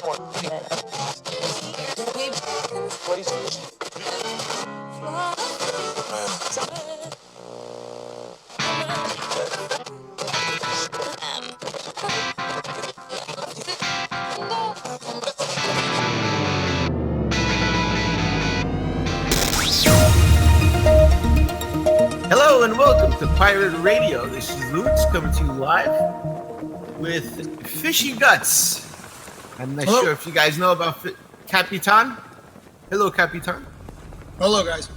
Hello and welcome to Pirate Radio. This is Lootz coming to you live with Fishyguts. I'm not sure if you guys know about Capitan. Hello, Capitan. Hello, guys.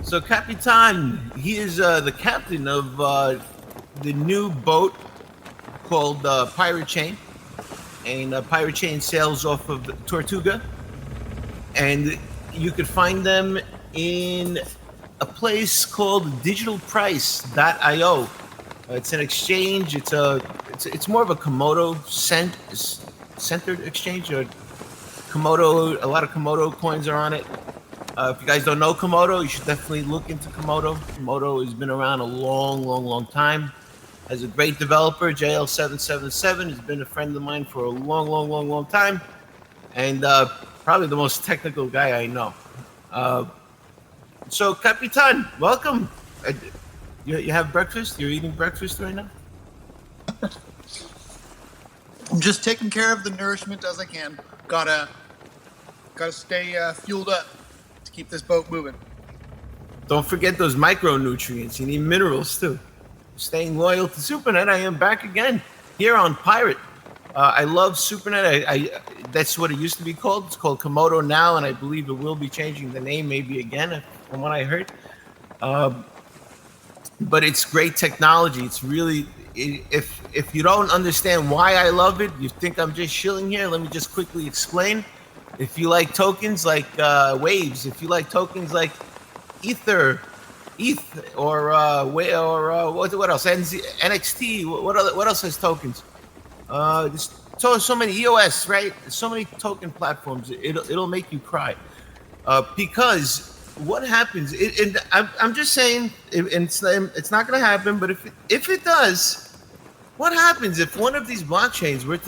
So Capitan, he is the captain of the new boat called Pirate Chain. And Pirate Chain sails off of Tortuga. And you could find them in a place called digitalprice.io. It's an exchange. It's more of a Komodo centered exchange. Komodo, a lot of Komodo coins are on it. If you guys don't know Komodo, you should definitely look into Komodo. Komodo has been around a long time. As a great developer, JL777 has been a friend of mine for a long time, and probably the most technical guy I know. So, Capitan, welcome. You have breakfast? You're eating breakfast right now? I'm just taking care of the nourishment as I can. Gotta stay fueled up to keep this boat moving. Don't forget those micronutrients. You need minerals too. Staying loyal to SuperNet, I am back again here on Pirate. I love SuperNet. I that's what it used to be called. It's called Komodo now, and I believe it will be changing the name maybe again, from what I heard. But it's great technology. It's really, if you don't understand why I love it, you think I'm just shilling here, let me just quickly explain. If you like tokens like waves, if you like tokens like ETH, or what else? NXT. What else has tokens? So many EOS, right? So many token platforms. It'll make you cry, because what happens? I'm just saying, it's not going to happen. But if it does, what happens if one of these blockchains were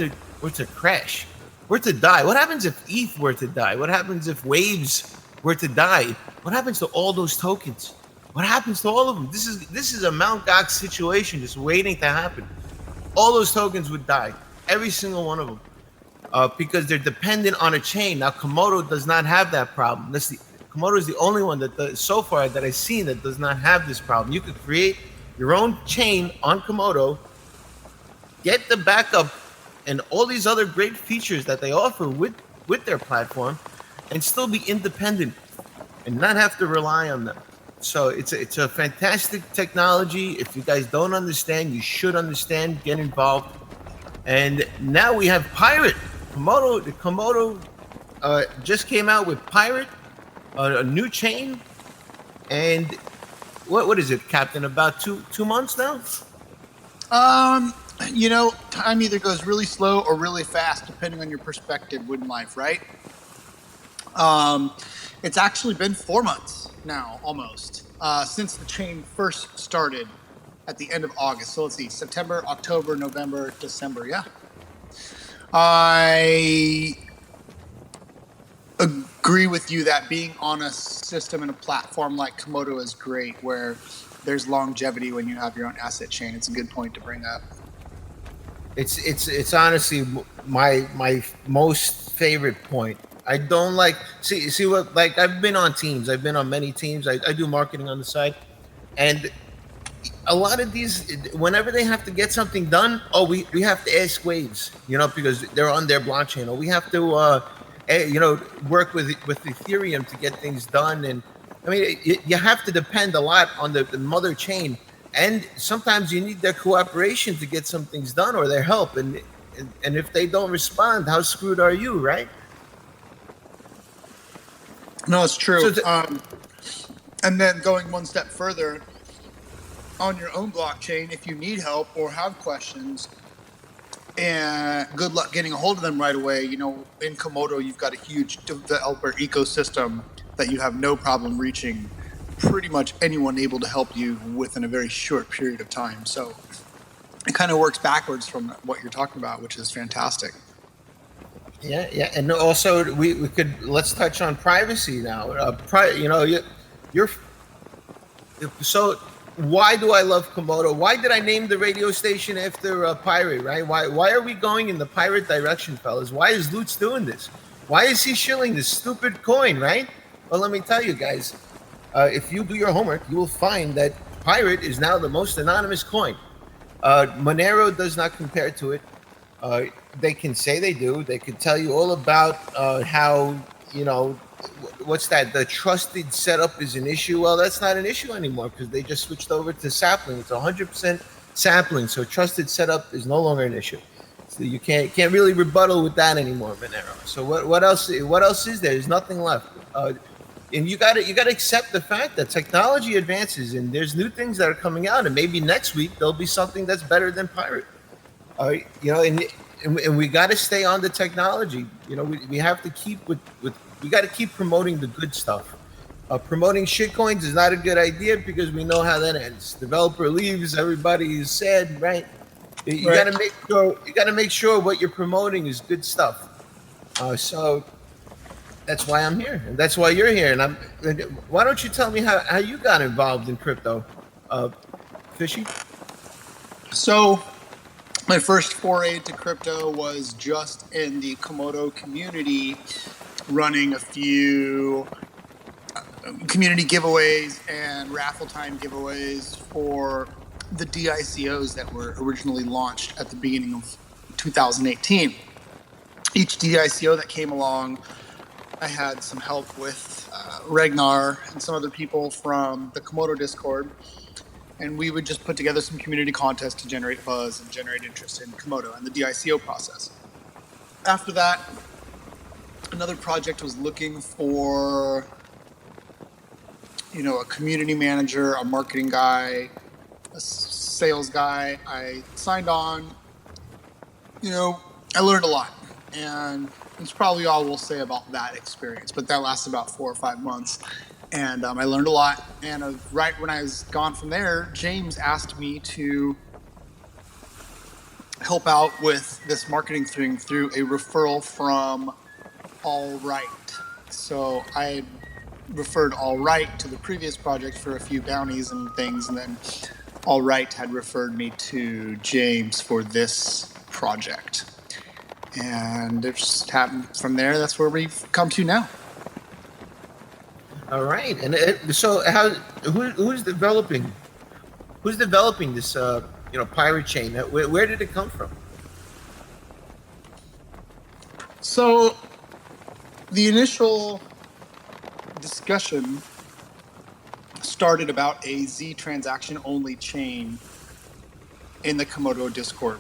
to crash, were to die? What happens if ETH were to die? What happens if Waves were to die? What happens to all those tokens? What happens to all of them? This is a Mt. Gox situation just waiting to happen. All those tokens would die, every single one of them, because they're dependent on a chain. Now, Komodo does not have that problem. Komodo is the only one so far that I've seen that does not have this problem. You could create your own chain on Komodo, get the backup and all these other great features that they offer with their platform, and still be independent and not have to rely on them. So it's a fantastic technology. If you guys don't understand, you should understand. Get involved. And now we have Pirate. Komodo just came out with Pirate, a new chain. And what is it, Captain? About two months now? Time either goes really slow or really fast, depending on your perspective in life, right? It's actually been 4 months now, almost, since the chain first started at the end of August. So let's see, September, October, November, December, yeah. I agree with you that being on a system and a platform like Komodo is great, where there's longevity when you have your own asset chain. It's a good point to bring up. It's honestly my most favorite point. I don't like see what, like, I've been on teams. I've been on many teams. I do marketing on the side, and a lot of these, whenever they have to get something done, we have to ask Waves, because they're on their blockchain, or we have to work with Ethereum to get things done. And I mean, you have to depend a lot on the mother chain, and sometimes you need their cooperation to get some things done, or their help. And if they don't respond, how screwed are you, right? No, it's true. So and then going one step further, on your own blockchain, if you need help or have questions, and good luck getting a hold of them right away. In Komodo, you've got a huge developer ecosystem that you have no problem reaching pretty much anyone able to help you within a very short period of time. So it kind of works backwards from what you're talking about, which is fantastic. Yeah, and also we could let's touch on privacy now. You're so. Why do I love Komodo? Why did I name the radio station after a pirate? Right? Why are we going in the pirate direction, fellas? Why is Lootz doing this? Why is he shilling this stupid coin? Right? Well, let me tell you guys. If you do your homework, you will find that pirate is now the most anonymous coin. Monero does not compare to it. They can say they do. They could tell you all about how, what's that? The trusted setup is an issue. Well, that's not an issue anymore because they just switched over to sapling. It's 100% sapling. So trusted setup is no longer an issue. So you can't really rebuttal with that anymore, Monero. So what else? What else is there? There's nothing left. And you got to accept the fact that technology advances and there's new things that are coming out, and maybe next week there'll be something that's better than pirate. And we got to stay on the technology. We have to keep we got to keep promoting the good stuff. Promoting shitcoins is not a good idea because we know how that ends. Developer leaves, everybody is sad, right? You got to make sure what you're promoting is good stuff. So that's why I'm here, and that's why you're here. And why don't you tell me how you got involved in crypto, Fishy? So my first foray into crypto was just in the Komodo community, running a few community giveaways and raffle time giveaways for the DICOs that were originally launched at the beginning of 2018. Each DICO that came along, I had some help with Ragnar and some other people from the Komodo Discord. And we would just put together some community contests to generate buzz and generate interest in Komodo and the DICO process. After that, another project was looking for, a community manager, a marketing guy, a sales guy. I signed on. I learned a lot. And it's probably all we'll say about that experience. But that lasted about 4 or 5 months. And I learned a lot. And right when I was gone from there, James asked me to help out with this marketing thing through a referral from All Right. So I had referred All Right to the previous project for a few bounties and things. And then All Right had referred me to James for this project. And it just happened from there. That's where we've come to now. All right, and so who's developing this pirate chain? Where did it come from? So the initial discussion started about a Z transaction only chain in the Komodo Discord,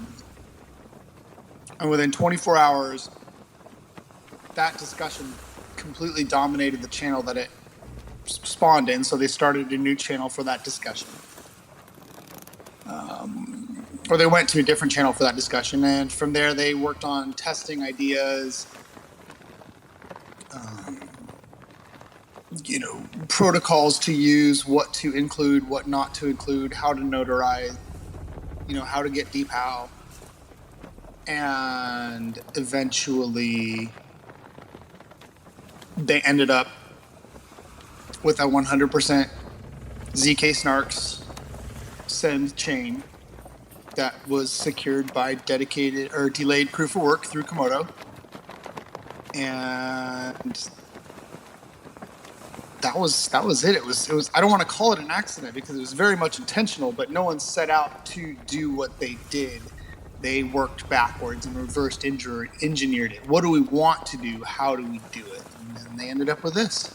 and within 24 hours, that discussion completely dominated the channel that it spawned in, so they started a new channel for that discussion. Or they went to a different channel for that discussion, and from there they worked on testing ideas, protocols to use, what to include, what not to include, how to notarize, how to get depow, and eventually they ended up with a 100% ZK Snarks send chain that was secured by dedicated or delayed proof of work through Komodo. And that was it. It was I don't want to call it an accident because it was very much intentional, but no one set out to do what they did. They worked backwards and reversed engineered it. What do we want to do? How do we do it? And then they ended up with this.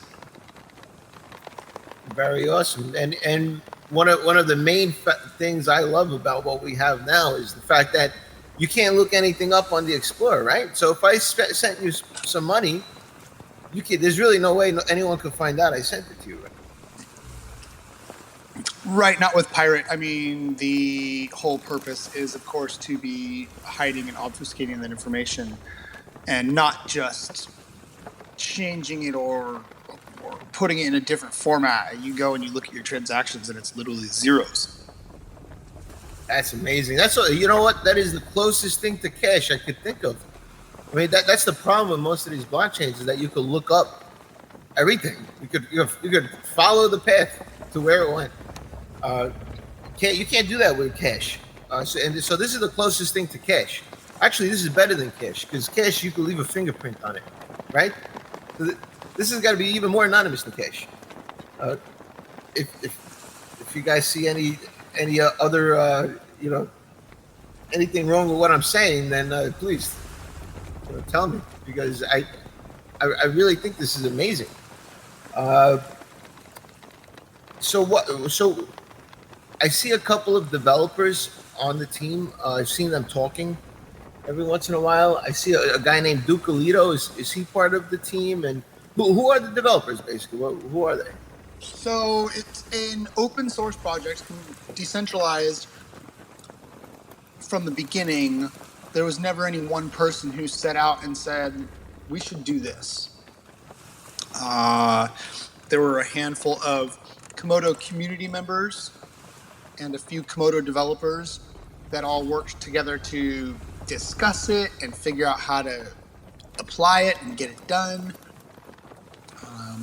Very awesome. And one of the main things I love about what we have now is the fact that you can't look anything up on the Explorer, right? So if I sent you some money, there's really no way anyone could find out I sent it to you, right? Right, not with Pirate. I mean, the whole purpose is, of course, to be hiding and obfuscating that information and not just changing it or putting it in a different format. You go and you look at your transactions and it's literally zeros. That's amazing. That's what, you know what? That is the closest thing to cash I could think of. I mean, that's the problem with most of these blockchains is that you could look up everything. You could follow the path to where it went. You can't do that with cash. So this is the closest thing to cash. Actually, this is better than cash because cash you can leave a fingerprint on it, right? So this has got to be even more anonymous than cash. If you guys see any other anything wrong with what I'm saying, then please tell me, because I really think this is amazing. So I see a couple of developers on the team. I've seen them talking every once in a while. I see a guy named Ducalito. Is he part of the team? And who are the developers, basically? Who are they? So it's an open source project, decentralized from the beginning. There was never any one person who set out and said, we should do this. There were a handful of Komodo community members and a few Komodo developers that all worked together to discuss it and figure out how to apply it and get it done.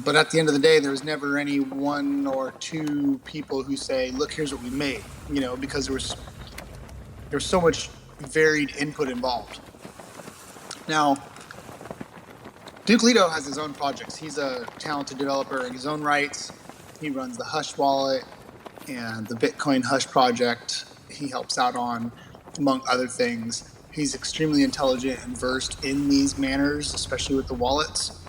But at the end of the day, there was never any one or two people who say, look, here's what we made, because there was so much varied input involved. Now, Duke Leto has his own projects. He's a talented developer in his own rights. He runs the Hush wallet and the Bitcoin Hush project. He helps out on, among other things. He's extremely intelligent and versed in these manners, especially with the wallets.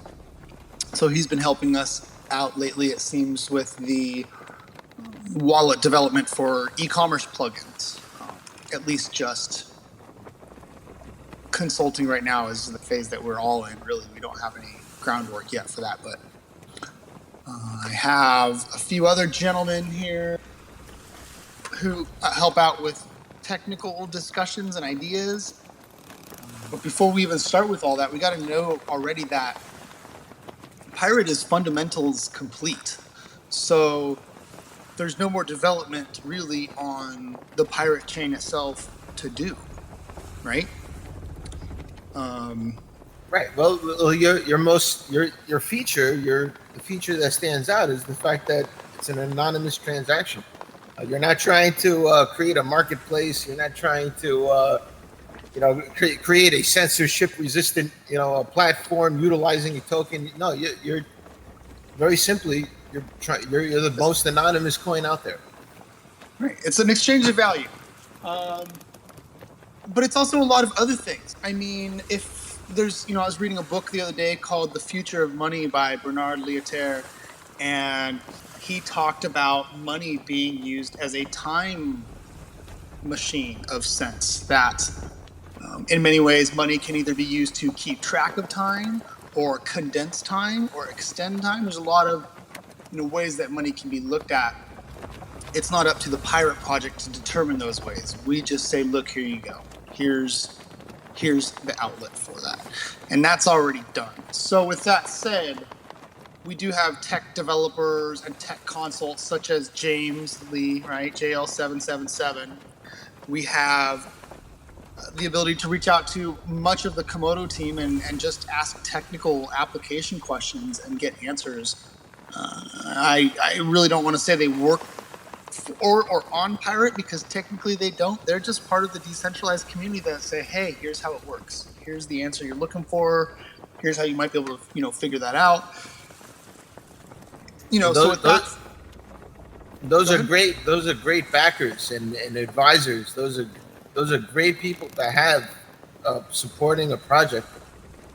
So he's been helping us out lately, it seems, with the wallet development for e-commerce plugins. At least just consulting right now is the phase that we're all in. Really, we don't have any groundwork yet for that, but I have a few other gentlemen here who help out with technical discussions and ideas. But before we even start with all that, we got to know already that Pirate is fundamentals complete. So there's no more development really on the Pirate chain itself to do, right? Right. Well, your feature, the feature that stands out is the fact that it's an anonymous transaction. You're not trying to create a marketplace. You're not trying to create a censorship-resistant a platform utilizing a token. No, you're very simply you're the most anonymous coin out there. Right. It's an exchange of value. But it's also a lot of other things. I mean, if there's, I was reading a book the other day called The Future of Money by Bernard Lietaer, and he talked about money being used as a time machine of sense, that in many ways money can either be used to keep track of time or condense time or extend time. There's a lot of ways that money can be looked at. It's not up to the Pirate project to determine those ways. We just say, look, here you go. Here's the outlet for that. And that's already done. So with that said, we do have tech developers and tech consults such as James Lee, right? JL777. We have the ability to reach out to much of the Komodo team and just ask technical application questions and get answers. I really don't want to say they work or on Pirate, because technically they don't. They're just part of the decentralized community that say, hey, here's how it works. Here's the answer you're looking for. Here's how you might be able to, figure that out. Those are great. Those are great backers and advisors. Those are great people to have supporting a project.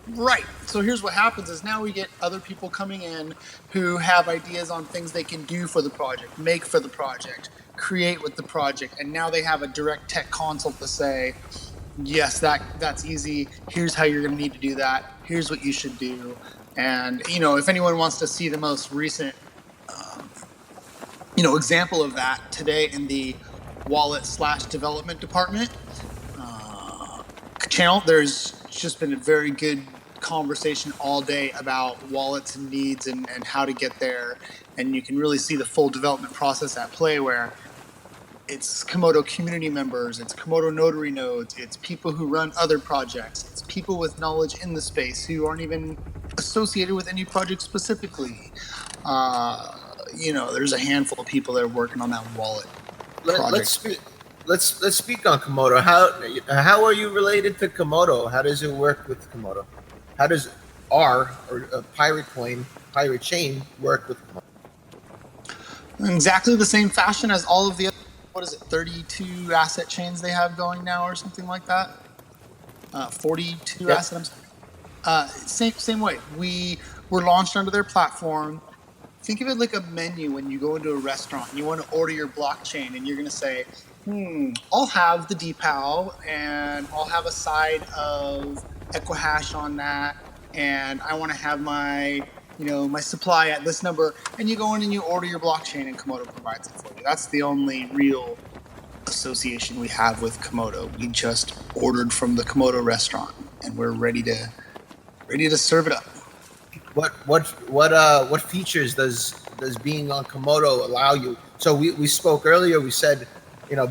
Right. So here's what happens is now we get other people coming in who have ideas on things they can do for the project, make for the project, create with the project, and now they have a direct tech consult to say, yes, that's easy. Here's how you're going to need to do that. Here's what you should do. And if anyone wants to see the most recent example of that, today in the wallet/development department channel, there's just been a very good conversation all day about wallets and needs and how to get there. And you can really see the full development process at play, where it's Komodo community members, it's Komodo notary nodes, it's people who run other projects, it's people with knowledge in the space who aren't even associated with any project specifically. There's a handful of people that are working on that wallet project. Let's speak on Komodo. How are you related to Komodo? How does it work with Komodo? How does Pirate Chain work with Komodo? In exactly the same fashion as all of the other, 32 asset chains they have going now or something like that? 42 Yep. assets. Same way. We were launched under their platform. Think of it like a menu when you go into a restaurant and you want to order your blockchain and you're going to say, I'll have the DPAL and I'll have a side of Equihash on that, and I want to have my supply at this number, and you go in and you order your blockchain and Komodo provides it for you. That's the only real association we have with Komodo. We just ordered from the Komodo restaurant and we're ready to serve it up. What features does being on Komodo allow you? So we spoke earlier, we said,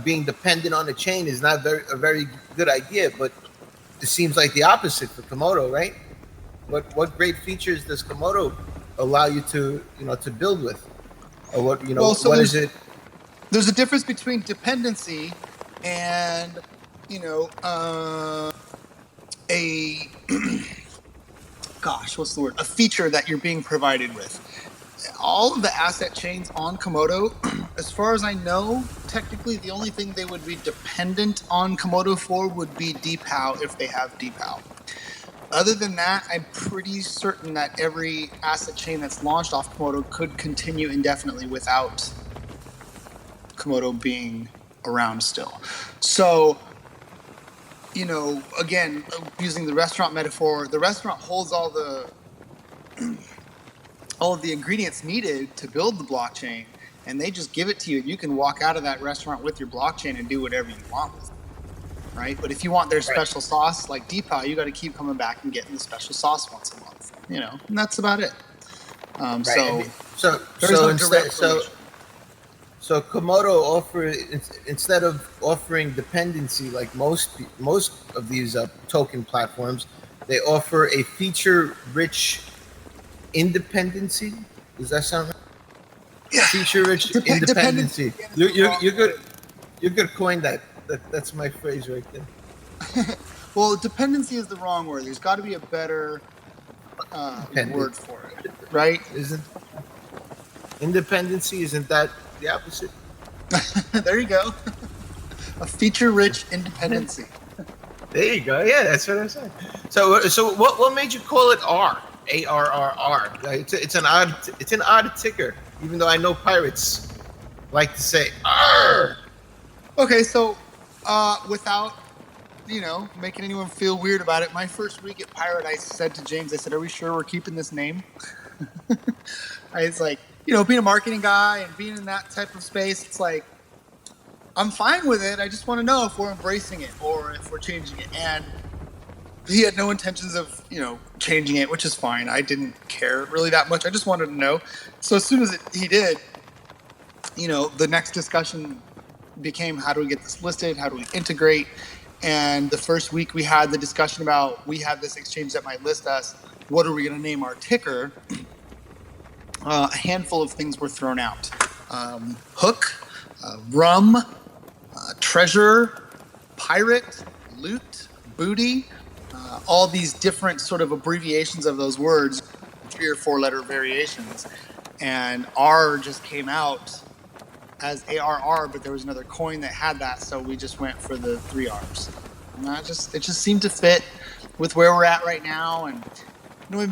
being dependent on the chain is not a very good idea, but it seems like the opposite for Komodo, right? What great features does Komodo allow you to build with? Or what is it? There's a difference between dependency and a feature that you're being provided with. All of the asset chains on Komodo, as far as I know, technically the only thing they would be dependent on Komodo for would be DPAL if they have DPAL. Other than that, I'm pretty certain that every asset chain that's launched off Komodo could continue indefinitely without Komodo being around still. So, again, using the restaurant metaphor, the restaurant holds all of the ingredients needed to build the blockchain, and they just give it to you. You can walk out of that restaurant with your blockchain and do whatever you want with it, right? But if you want their special sauce, like DPAL, you got to keep coming back and getting the special sauce once a month, and that's about it. So Komodo instead of offering dependency like most of these token platforms, they offer a feature-rich independency. Does that sound right? Yeah. Feature-rich independency. You're good. You're good. Coin that. That's my phrase right there. Well, dependency is the wrong word. There's got to be a better word for it, right? Isn't independency? Isn't that the opposite? There you go. A feature-rich independency. There you go. Yeah, that's what I said. So what made you call it R? ARRR. It's an odd ticker, even though I know pirates like to say R. Okay, so without making anyone feel weird about it, my first week at Pirate, I said to James, I said, "Are we sure we're keeping this name?" It's like, being a marketing guy and being in that type of space, it's like, I'm fine with it. I just want to know if we're embracing it or if we're changing it. And he had no intentions of, changing it, which is fine. I didn't care really that much. I just wanted to know. So as soon as he did, the next discussion became, how do we get this listed? How do we integrate? And the first week we had the discussion about, we have this exchange that might list us. What are we going to name our ticker? A handful of things were thrown out. Hook, rum, treasure, pirate, loot, booty, all these different sort of abbreviations of those words, 3 or 4 letter variations. And R just came out as ARR, but there was another coin that had that, so we just went for the 3 R's. And it just seemed to fit with where we're at right now. And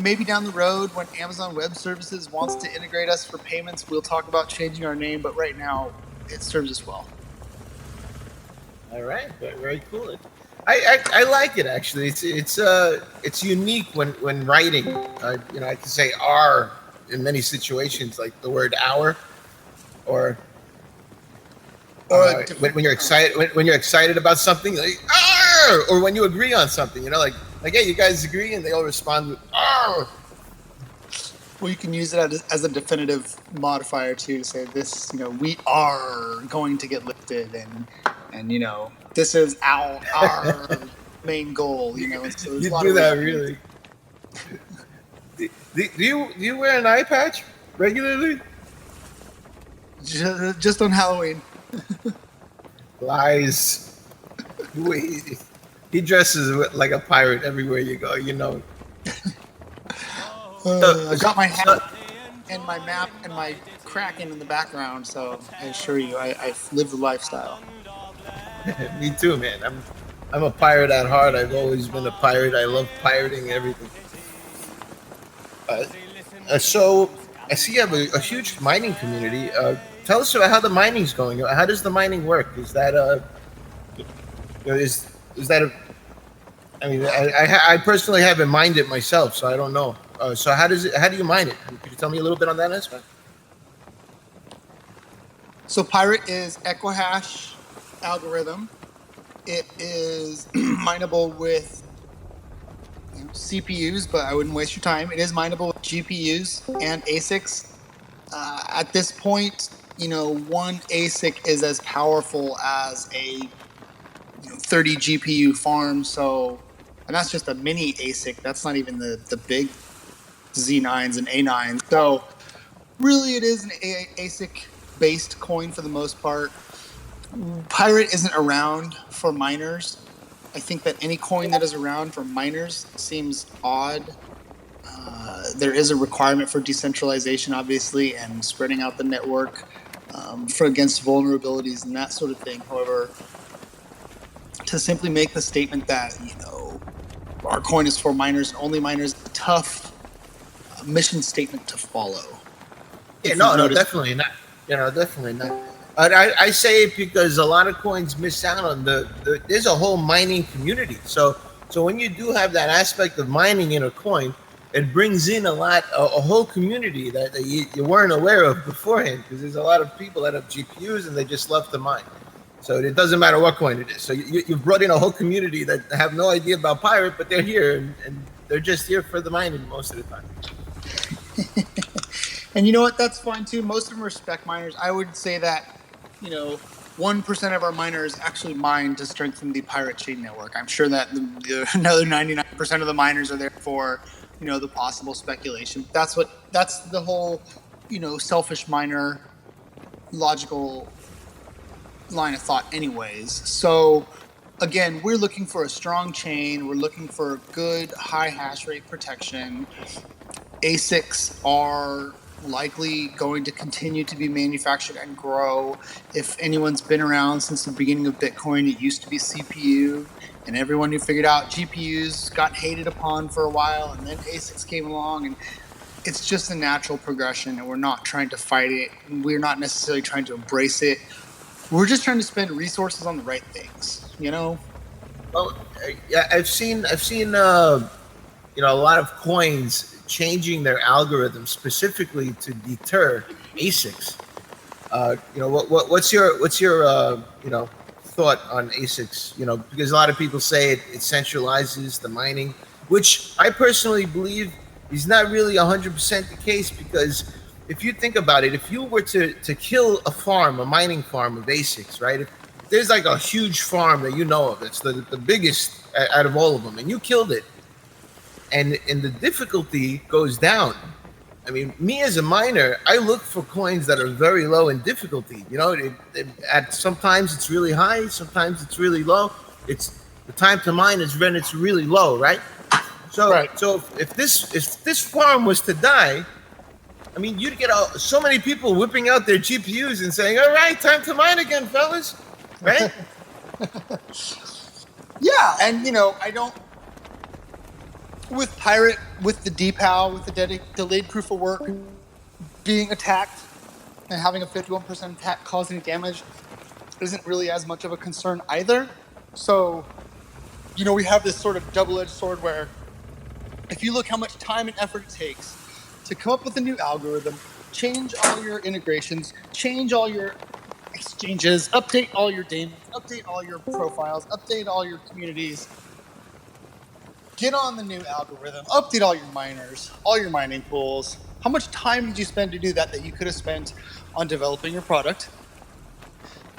maybe down the road when Amazon Web Services wants to integrate us for payments, we'll talk about changing our name, but right now it serves us well. All right, very cool. I like it actually. It's unique when writing. I can say R in many situations, like the word hour, or when you're excited about something, like R, or when you agree on something, like hey, you guys agree, and they all respond with R. Well, you can use it as a definitive modifier too, to say this, we are going to get lifted, and this is our main goal. So You do that really? Do you wear an eye patch regularly? Just on Halloween. Lies. He dresses like a pirate everywhere you go. I got my hat and my map and my Kraken in the background, so I assure you, I've lived the lifestyle. Me too, man. I'm a pirate at heart. I've always been a pirate. I love pirating everything. So I see you have a huge mining community. Tell us about how the mining's going. How does the mining work? Is that is that a? I mean, I personally haven't mined it myself, so I don't know. So how do you mine it? Could you tell me a little bit on that aspect? So Pirate is Equihash algorithm. It is mineable with CPUs, but I wouldn't waste your time. It is mineable with GPUs and ASICs. At this point, one ASIC is as powerful as a 30 GPU farm. So, and that's just a mini ASIC. That's not even the big Z9s and A9s. So, really, it is an ASIC-based coin for the most part. Pirate isn't around for miners. I think that any coin that is around for miners seems odd. There is a requirement for decentralization, obviously, and spreading out the network for against vulnerabilities and that sort of thing. However, to simply make the statement that our coin is for miners and only miners, a tough mission statement to follow. Yeah, no, definitely not. Definitely not. I say it because a lot of coins miss out on there's a whole mining community. So when you do have that aspect of mining in a coin, it brings in a whole community that you weren't aware of beforehand, because there's a lot of people that have GPUs and they just love to mine. So it doesn't matter what coin it is. So you've brought in a whole community that have no idea about Pirate, but they're here and they're just here for the mining most of the time. And you know what? That's fine too. Most of them are spec miners. I would say that 1% of our miners actually mine to strengthen the Pirate chain network. I'm sure that another 99% of the miners are there for the possible speculation. That's the whole selfish miner logical line of thought anyways. So again, we're looking for a strong chain. We're looking for good high hash rate protection. ASICs are likely going to continue to be manufactured and grow. If anyone's been around since the beginning of Bitcoin, it used to be CPU, and everyone who figured out GPUs got hated upon for a while, and then ASICs came along, and it's just a natural progression, and we're not trying to fight it. We're not necessarily trying to embrace it. We're just trying to spend resources on the right things, Well, yeah, I've seen a lot of coins changing their algorithms specifically to deter ASICs. What's your thought on ASICs? Because a lot of people say it centralizes the mining, which I personally believe is not really 100% the case, because if you think about it, if you were to kill a mining farm of ASICs, right? If there's like a huge farm that of, it's the biggest out of all of them, and you killed it, and the difficulty goes down. I mean, me as a miner, I look for coins that are very low in difficulty. Sometimes it's really high, sometimes it's really low. It's the time to mine is when it's really low, right? So, right. So if this farm was to die, I mean, you'd get so many people whipping out their GPUs and saying, "All right, time to mine again, fellas," right? Yeah, and I don't. With Pirate, with the DPAL, with the delayed proof of work being attacked and having a 51% attack causing damage isn't really as much of a concern either. So, we have this sort of double-edged sword where if you look how much time and effort it takes to come up with a new algorithm, change all your integrations, change all your exchanges, update all your daemons, update all your profiles, update all your communities, get on the new algorithm, update all your miners, all your mining pools, How much time did you spend to do that you could have spent on developing your product?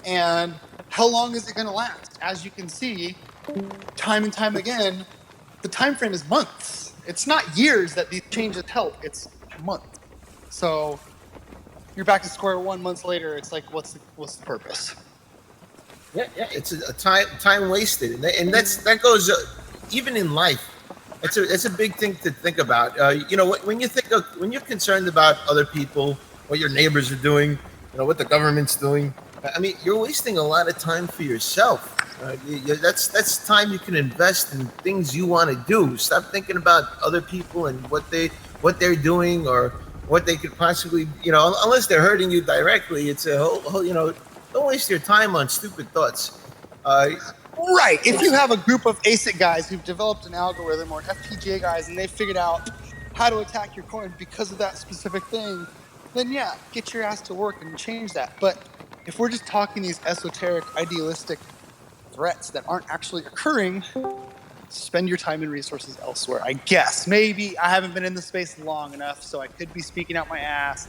And how long is it going to last? As you can see, time and time again, the time frame is months. It's not years that these changes help. It's months. So you're back to square one months later. It's like, what's the purpose? Yeah, it's a time wasted, and that goes even in life. It's a big thing to think about. When you're concerned about other people, what your neighbors are doing, what the government's doing. I mean, you're wasting a lot of time for yourself. That's time you can invest in things you want to do. Stop thinking about other people and what they're doing or what they could possibly, unless they're hurting you directly. It's a whole don't waste your time on stupid thoughts. Right. If you have a group of ASIC guys who've developed an algorithm, or FPGA guys, and they figured out how to attack your coin because of that specific thing, then yeah, get your ass to work and change that. But if we're just talking these esoteric, idealistic threats that aren't actually occurring, spend your time and resources elsewhere, I guess. Maybe I haven't been in the space long enough, so I could be speaking out my ass.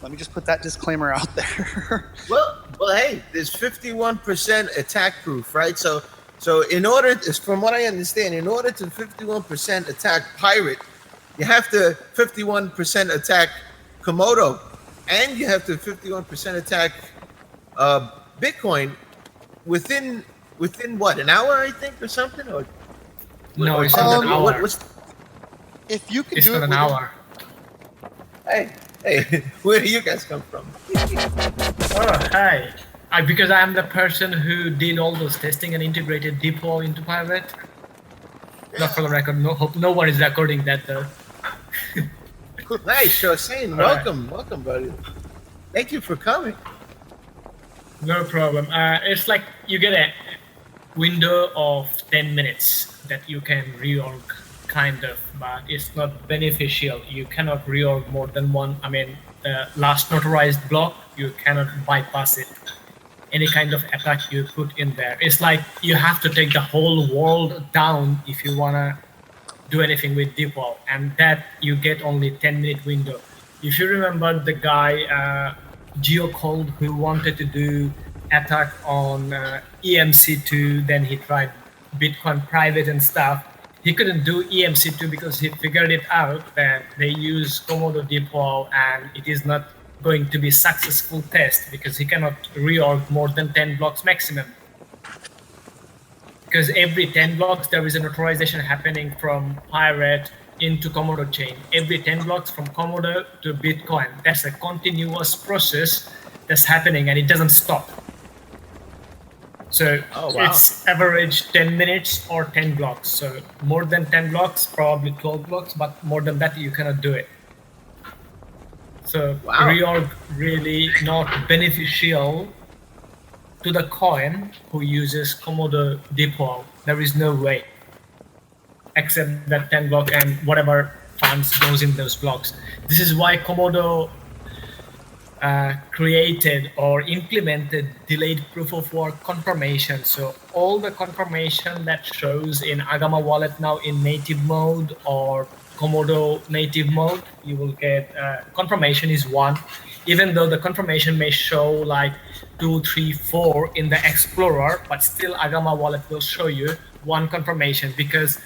Let me just put that disclaimer out there. Well, hey, there's 51% attack proof, right? So in order, from what I understand, in order to 51% attack pirate, you have to 51% attack Komodo, and you have to 51% attack Bitcoin within what, an hour, I think, or something? Or no, it's not an hour. If you can it's do not it an hour. Hey, where do you guys come from? Oh, hi. Because I am the person who did all those testing and integrated depot into Pirate. Not for the record. Hope no one is recording that though. Nice, Shosane. Welcome, buddy. Thank you for coming. No problem. It's like you get a window of 10 minutes that you can reorg, kind of, but it's not beneficial. You cannot reorg more than one. I mean, the last notarized block, you cannot bypass it. Any kind of attack you put in there, it's like you have to take the whole world down if you wanna do anything with depot, and that you get only 10-minute window. If you remember the guy GeoCold who wanted to do attack on EMC2, then he tried Bitcoin private and stuff. He couldn't do EMC2 because he figured it out that they use Komodo depot and it is not going to be successful test because he cannot reorg more than 10 blocks maximum. Because every 10 blocks there is a notarization happening from Pirate into Komodo chain. Every 10 blocks from Komodo to Bitcoin. That's a continuous process that's happening and it doesn't stop. So It's average 10 minutes or 10 blocks. So more than 10 blocks, probably 12 blocks, but more than that you cannot do it. So reorg really not beneficial to the coin who uses Komodo depot. There is no way, except that 10 block and whatever funds goes in those blocks. This is why Komodo created or implemented delayed proof of work confirmation. So all the confirmation that shows in Agama wallet now in native mode or Komodo native mode, you will get confirmation is 1, even though the confirmation may show like 2, 3, 4 in the Explorer, but still Agama wallet will show you 1 confirmation because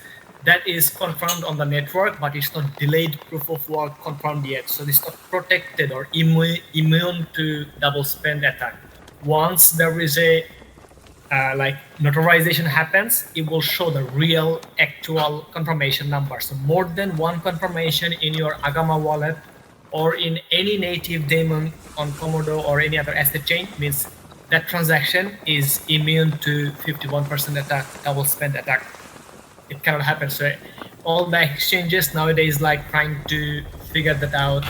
that is confirmed on the network, but it's not delayed proof of work confirmed yet. So it's not protected or immune to double spend attack. Once there is a notarization happens, it will show the real actual confirmation number. So more than 1 confirmation in your Agama wallet or in any native daemon on Komodo or any other asset chain means that transaction is immune to 51% attack, double spend attack. It cannot happen. So all the exchanges nowadays like trying to figure that out.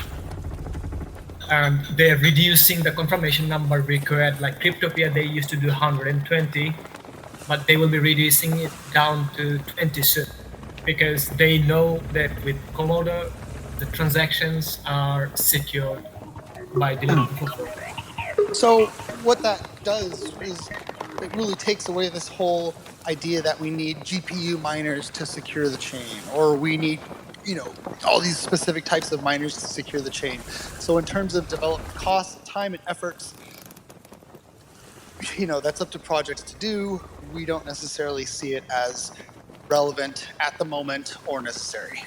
They're reducing the confirmation number required. Like Cryptopia, they used to do 120, but they will be reducing it down to 20 soon because they know that with Komodo, the transactions are secured by delayed proof of work. So what that does is it really takes away this whole idea that we need GPU miners to secure the chain, or we need all these specific types of miners to secure the chain. So in terms of development costs, time, and efforts, that's up to projects to do. We don't necessarily see it as relevant at the moment or necessary.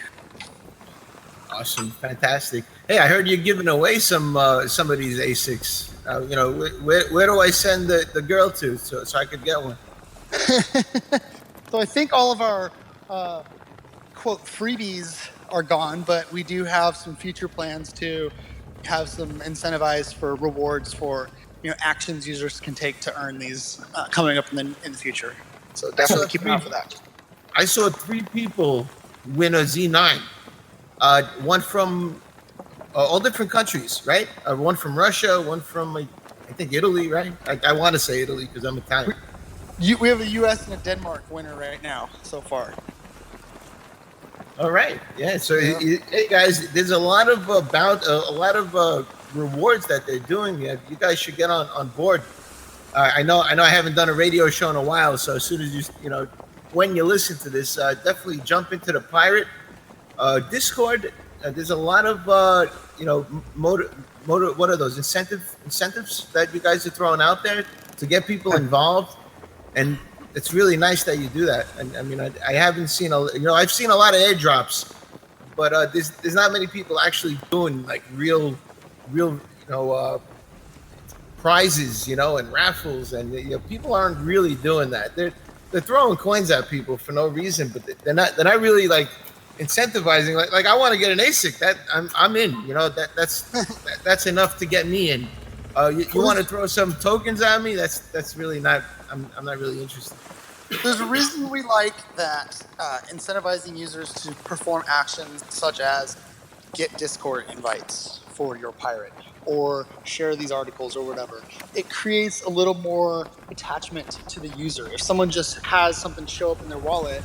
Awesome, fantastic. Hey, I heard you're giving away some of these ASICs. Where do I send the girl to so I could get one? So I think all of our quote freebies are gone, but we do have some future plans to have some incentivized for rewards for actions users can take to earn these coming up in the future. So definitely keep an eye for that. I saw 3 people win a Z9. One from all different countries, right? One from Russia, one from I think Italy, right? I want to say Italy because I'm Italian. We have a U.S. and a Denmark winner right now so far. All right, yeah. So hey guys, there's a lot of rewards that they're doing. You guys should get on board. I know I haven't done a radio show in a while, so as soon as when you listen to this, definitely jump into the Pirate Discord. There's a lot of what are those incentives that you guys are throwing out there to get people involved, and it's really nice that you do that. And I mean, I haven't seen I've seen a lot of airdrops, but there's not many people actually doing like real prizes, and raffles, and people aren't really doing that. They're throwing coins at people for no reason, but they're not really like incentivizing. Like I want to get an ASIC, that I'm in. That's enough to get me in. You want to throw some tokens at me? That's really not. I'm not really interested. There's a reason we like that incentivizing users to perform actions such as get Discord invites for your pirate or share these articles or whatever. It creates a little more attachment to the user. If someone just has something show up in their wallet,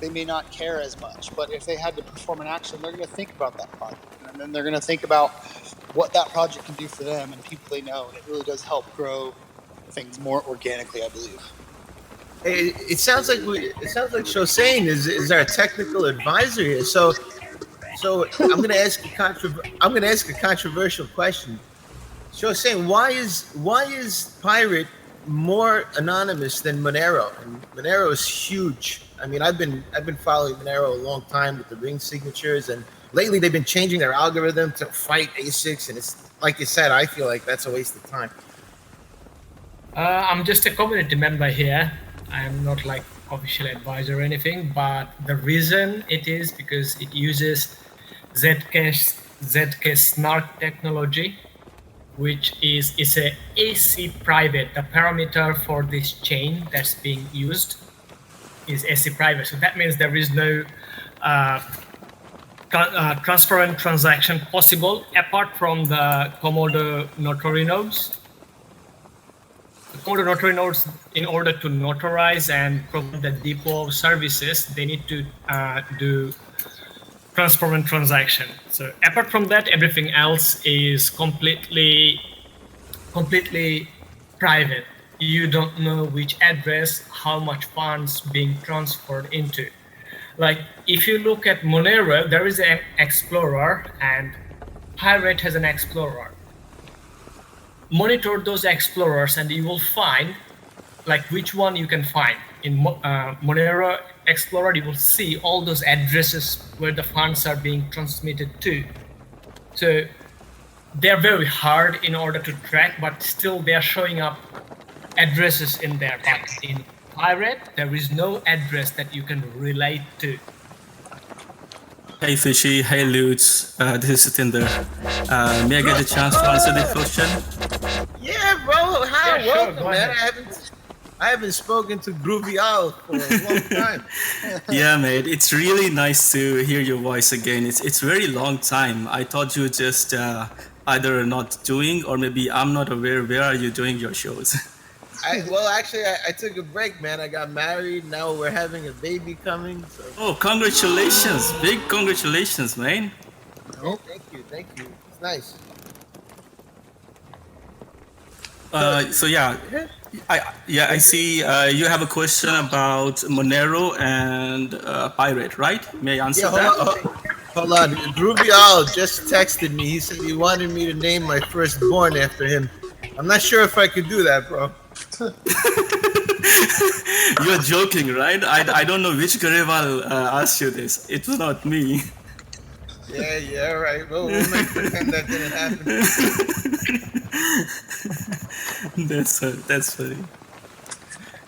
they may not care as much. But if they had to perform an action, they're going to think about that project. And then they're going to think about what that project can do for them and people they know. And it really does help grow things more organically, I believe. It sounds like Shosain is our technical advisor here. So I'm going to ask a controversial question. Shosain, why is Pirate more anonymous than Monero? And Monero is huge. I mean, I've been following Monero a long time with the ring signatures, and lately they've been changing their algorithm to fight ASICs, and it's like you said, I feel like that's a waste of time. I'm just a community member here. I'm not like official advisor or anything, but the reason it is because it uses Zcash snark technology, which is a AC private. The parameter for this chain that's being used is AC private. So that means there is no transparent transaction possible apart from the Komodo notary nodes. The Komodo notary nodes, in order to notarize and provide the depot of services, they need to do transparent transaction. So apart from that, everything else is completely private. You don't know which address, how much funds being transferred into. Like if you look at Monero, there is an explorer and Pirate has an explorer. Monitor those explorers and you will find like which one you can find. In Monero Explorer, you will see all those addresses where the funds are being transmitted to. So they're very hard in order to track, but still they are showing up addresses in there. But in Pirate, there is no address that you can relate to. Hey Fishy, hey lootz, this is Satinder. May I get a chance to answer this question? Yeah, bro. Hi, Yeah, sure, welcome, go man. ahead. I haven't spoken to Groovy Al for a long time. Yeah, mate, it's really nice to hear your voice again. It's very long time. I thought you just either not doing or maybe I'm not aware. Where are you doing your shows? Actually, I took a break, man. I got married. Now we're having a baby coming. So. Oh, congratulations! Big congratulations, man. Oh, thank you. It's nice. So yeah, I see you have a question about Monero and Pirate, right? May I answer that? Hold on. Groovy Owl just texted me. He said he wanted me to name my firstborn after him. I'm not sure if I could do that, bro. You're joking, right? I don't know which Gareval asked you this. It was not me. Yeah, right. Well, we'll make pretend that didn't happen. That's funny.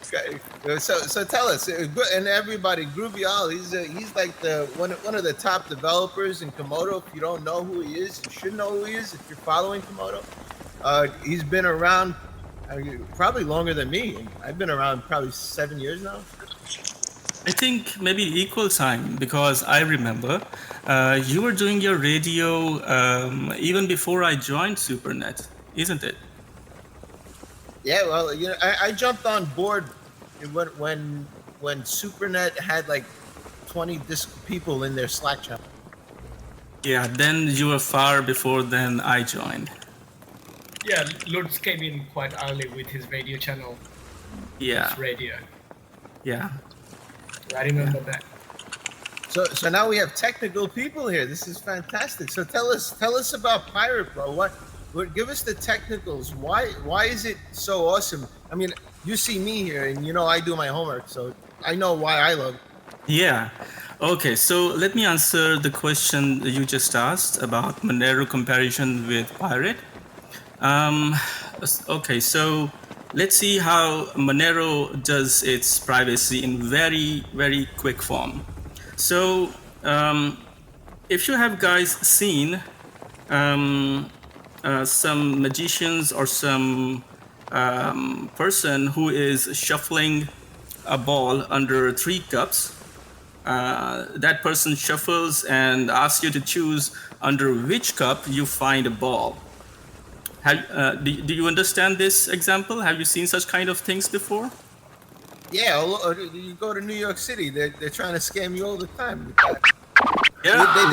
Okay. So tell us, and everybody, Groovy Owl, he's like the one of the top developers in Komodo. If you don't know who he is, you should know who he is. If you're following Komodo, he's been around probably longer than me. I've been around probably 7 years now. I think maybe equal time, because I remember you were doing your radio even before I joined SuperNet, isn't it? Yeah, well, I jumped on board when SuperNet had like 20 people in their Slack channel. Yeah, then you were far before then I joined. Yeah, lootz came in quite early with his radio channel. Yeah. His radio. Yeah. I remember that. So now we have technical people here. This is fantastic. So tell us about Pirate, bro. What give us the technicals. Why is it so awesome? I mean, you see me here, and I do my homework, so I know why I love it. Yeah. Okay, so let me answer the question that you just asked about Monero comparison with Pirate. Okay, so let's see how Monero does its privacy in very, very quick form. So if you have guys seen some magicians or some person who is shuffling a ball under 3 cups, that person shuffles and asks you to choose under which cup you find a ball. Do you understand this example? Have you seen such kind of things before? Yeah, you go to New York City, they're trying to scam you all the time. Yeah.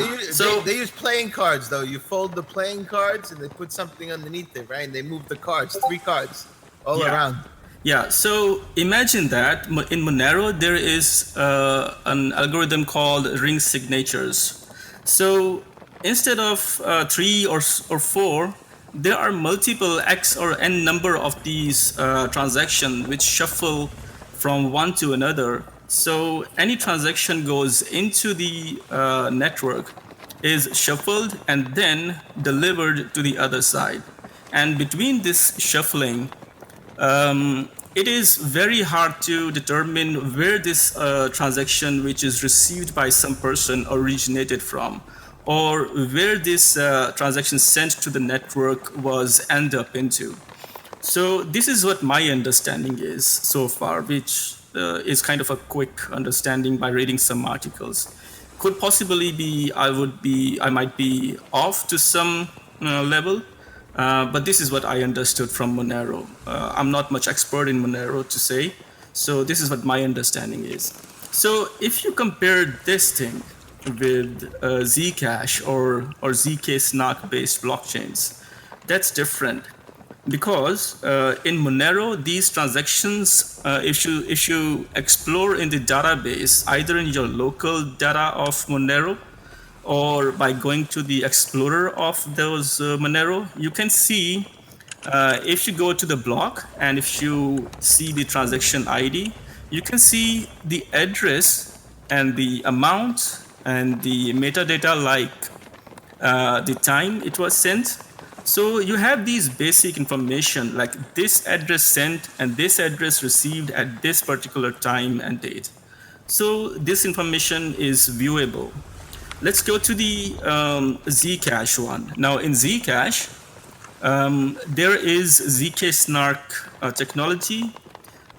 They use playing cards, though. You fold the playing cards and they put something underneath it, right? And they move the cards, 3 cards, all around. Yeah, so imagine that in Monero there is an algorithm called ring signatures. So instead of 3 or 4, there are multiple X or N number of these transactions which shuffle from one to another. So any transaction goes into the network, is shuffled and then delivered to the other side. And between this shuffling, it is very hard to determine where this transaction which is received by some person originated from, or where this transaction sent to the network was end up into. So this is what my understanding is so far, which is kind of a quick understanding by reading some articles. Could possibly be I might be off to some level, but this is what I understood from Monero. I'm not much expert in Monero to say, so this is what my understanding is. So if you compare this thing with Zcash or ZK Snark based blockchains, that's different, because in Monero these transactions, if you explore in the database, either in your local data of Monero or by going to the explorer of those Monero, you can see if you go to the block and if you see the transaction ID, you can see the address and the amount and the metadata like the time it was sent. So you have these basic information like this address sent and this address received at this particular time and date. So this information is viewable. Let's go to the Zcash one. Now in Zcash, there is ZK Snark technology.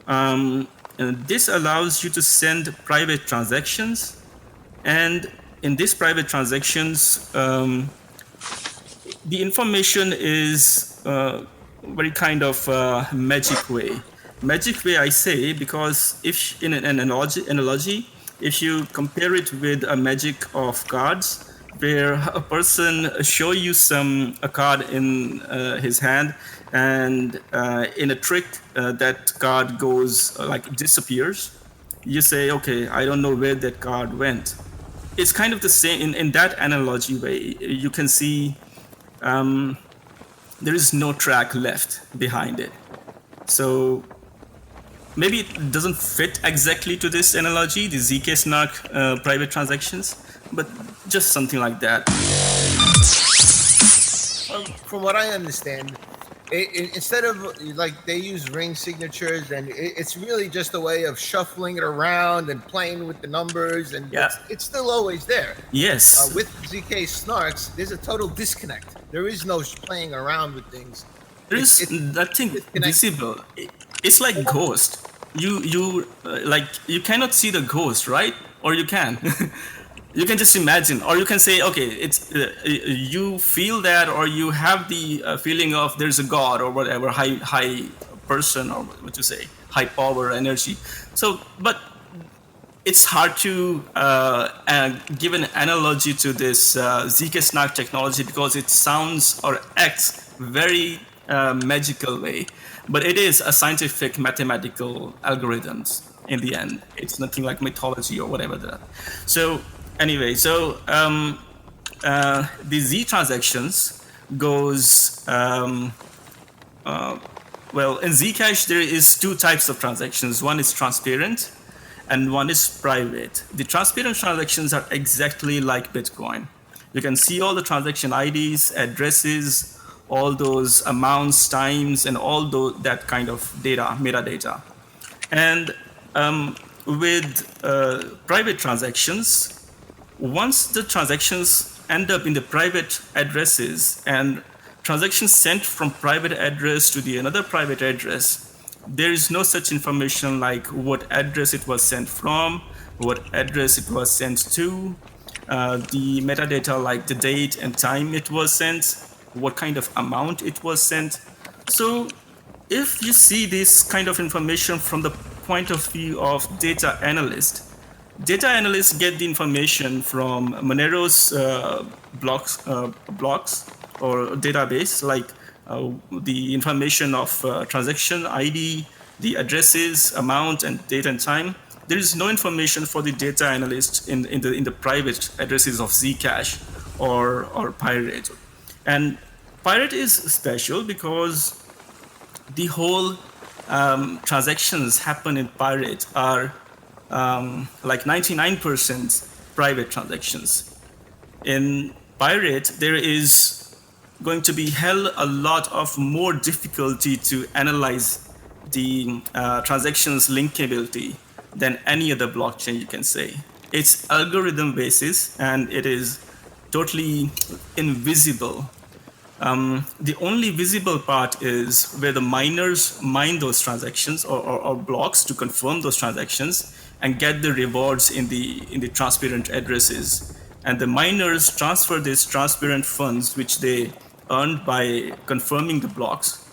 And this allows you to send private transactions. And in these private transactions, the information is very kind of magic way. Magic way, I say, because if in an analogy, if you compare it with a magic of cards, where a person show you a card in his hand, and in a trick that card goes disappears, you say, okay, I don't know where that card went. it's kind of the same in that analogy way. You can see there is no track left behind it. So maybe it doesn't fit exactly to this analogy, the ZK snark private transactions, but just something like that. From what I understand, instead of like they use ring signatures, and it's really just a way of shuffling it around and playing with the numbers, and it's still always there. Yes. With ZK snarks, there's a total disconnect. There is no playing around with things. There is nothing visible. It's like ghost. You like you cannot see the ghost, right? Or you can. You can just imagine, or you can say, okay, it's you feel that, or you have the feeling of there's a god or whatever, high person, or what you say, high power, energy. So, but it's hard to give an analogy to this ZK snark technology because it sounds or acts very magical way, but it is a scientific mathematical algorithms in the end. It's nothing like mythology or whatever that. So. Anyway, so the Z transactions goes, well, in Zcash there is two types of transactions. One is transparent and one is private. The transparent transactions are exactly like Bitcoin. You can see all the transaction IDs, addresses, all those amounts, times, and all that kind of data, metadata. And with private transactions, once the transactions end up in the private addresses and transactions sent from private address to the another private address, there is no such information like what address it was sent from, what address it was sent to, the metadata like the date and time it was sent, what kind of amount it was sent. So if you see this kind of information from the point of view of data analyst get the information from Monero's blocks or database, like the information of transaction ID, the addresses, amount, and date and time. There is no information for the data analyst in the private addresses of Zcash or Pirate. And Pirate is special because the whole transactions happen in Pirate are like 99% private transactions. In Pirate, there is going to be a lot of more difficulty to analyze the transactions linkability than any other blockchain, you can say. It's algorithm basis and it is totally invisible. The only visible part is where the miners mine those transactions or blocks to confirm those transactions and get the rewards in the transparent addresses. And the miners transfer these transparent funds, which they earned by confirming the blocks,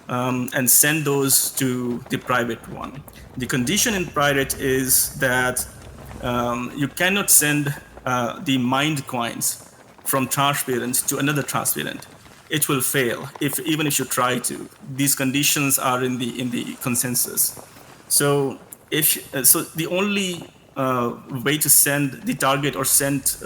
and send those to the private one. The condition in private is that you cannot send the mined coins from transparent to another transparent. It will fail even if you try to. These conditions are in the consensus. So the only way to send the target or send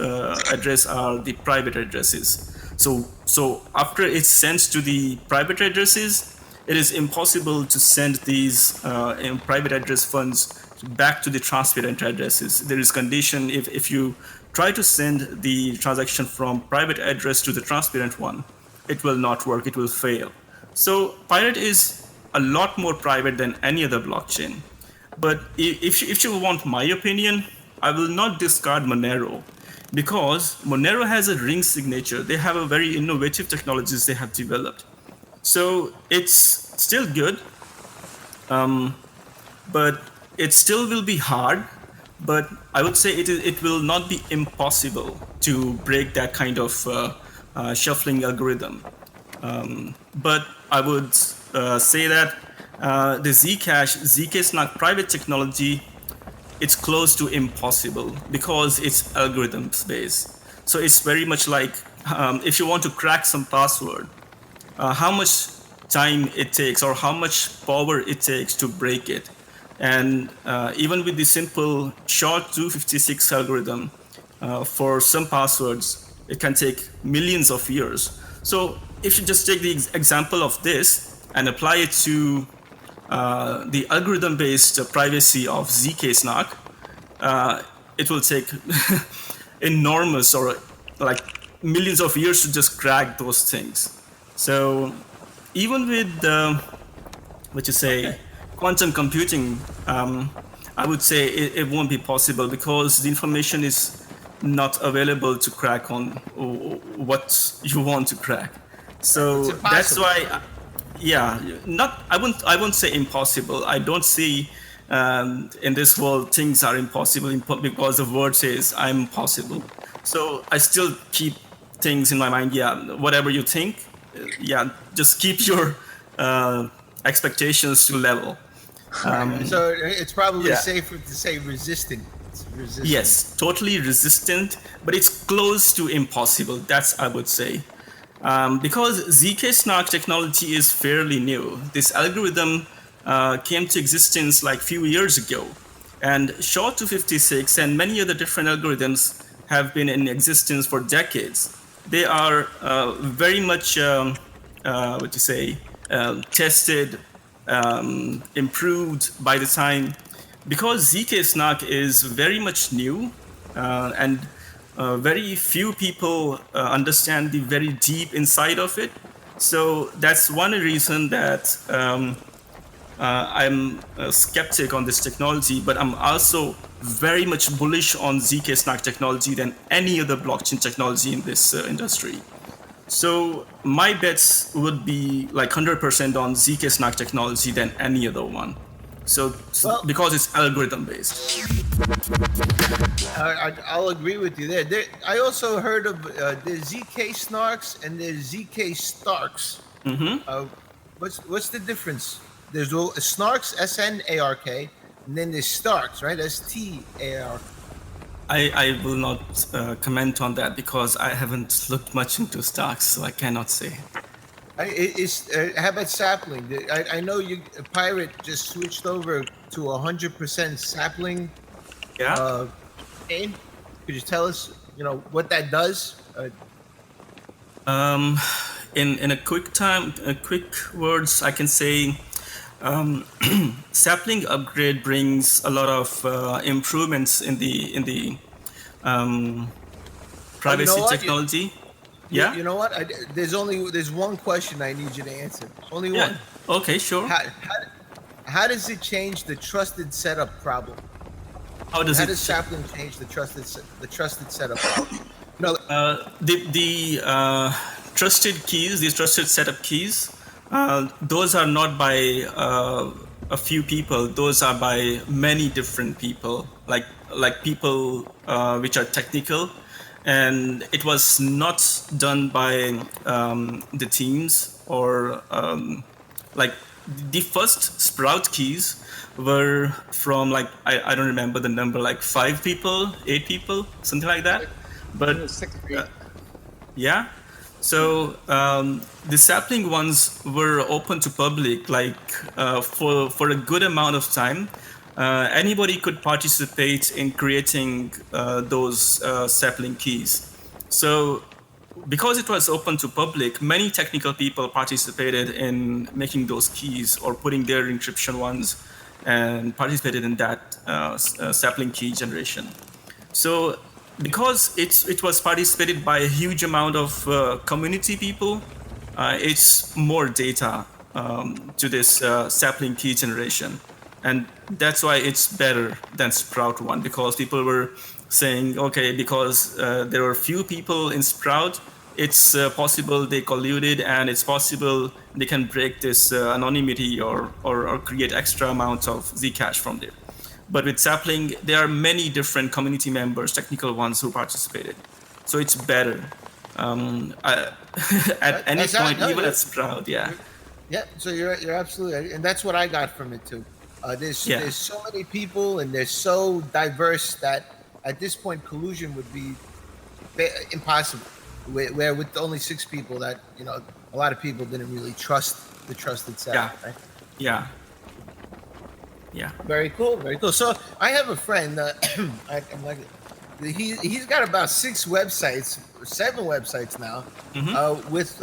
address are the private addresses. So after it's sent to the private addresses, it is impossible to send these private address funds back to the transparent addresses. There is condition if you try to send the transaction from private address to the transparent one, it will not work, it will fail. So Pirate is a lot more private than any other blockchain. But if you want my opinion, I will not discard Monero because Monero has a ring signature. They have a very innovative technologies they have developed. So it's still good, but it still will be hard. But I would say it will not be impossible to break that kind of shuffling algorithm. But I would say that the ZK snark private technology, it's close to impossible because it's algorithms based. So it's very much like if you want to crack some password, how much time it takes or how much power it takes to break it. And even with the simple short 256 algorithm, for some passwords, it can take millions of years. So if you just take the example of this and apply it to the algorithm-based privacy of zk-SNARK, it will take enormous or like millions of years to just crack those things. So even with quantum computing, I would say it won't be possible because the information is not available to crack on what you want to crack. So that's why, I won't say impossible. I don't see in this world things are impossible because the word says I'm possible. So I still keep things in my mind. Whatever you think, just keep your expectations to level. So it's probably safer to say resistant. Yes, totally resistant, but it's close to impossible. That's I would say. Because zk-SNARK technology is fairly new. This algorithm came to existence like few years ago, and SHA-256 and many other different algorithms have been in existence for decades. They are very much tested, improved by the time, because zk-SNARK is very much new and very few people understand the very deep inside of it. So that's one reason that I'm a skeptic on this technology, but I'm also very much bullish on zk-SNARK technology than any other blockchain technology in this industry. So my bets would be like 100% on zk-SNARK technology than any other one. So because it's algorithm based. I'll agree with you there. I also heard of the zk-SNARKs and the zk-STARKs. What's the difference? There's SNARKs, S-N-A-R-K, and then there's STARKs, right? S-T-A-R. I will not comment on that because I haven't looked much into STARKs, so I cannot say. How about sapling? I know Pirate just switched over to 100% sapling. Yeah. Could you tell us, what that does? In a quick words, I can say sapling upgrade brings a lot of improvements in the privacy technology. Yeah. You know what? There's one question I need you to answer. Only one. Okay, sure. How does it change the trusted setup problem? How does sapling change the trusted setup problem? The trusted keys, these trusted setup keys, those are not by a few people. Those are by many different people, like people which are technical. And it was not done by the teams or like the first Sprout keys were from I don't remember the number, like 5 people, 8 people, something like that. But 6 yeah. So the sapling ones were open to public, for a good amount of time. Anybody could participate in creating those sapling keys. So because it was open to public, many technical people participated in making those keys or putting their encryption ones and participated in that sapling key generation. So because it was participated by a huge amount of community people, it's more data to this sapling key generation. And that's why it's better than Sprout one, because people were saying, okay, because there were few people in Sprout, it's possible they colluded, and it's possible they can break this anonymity or create extra amounts of Zcash from there. But with sapling, there are many different community members, technical ones, who participated. So it's better at any point, even at Sprout. Yeah. Yeah. So you're absolutely right. And that's what I got from it too. There's so many people, and they're so diverse that at this point collusion would be impossible. Where with only 6 people, that a lot of people didn't really trust the trusted setup. Yeah. Right? Yeah. Yeah. Very cool. Very cool. So I have a friend. he's got about 6 websites, 7 websites now, with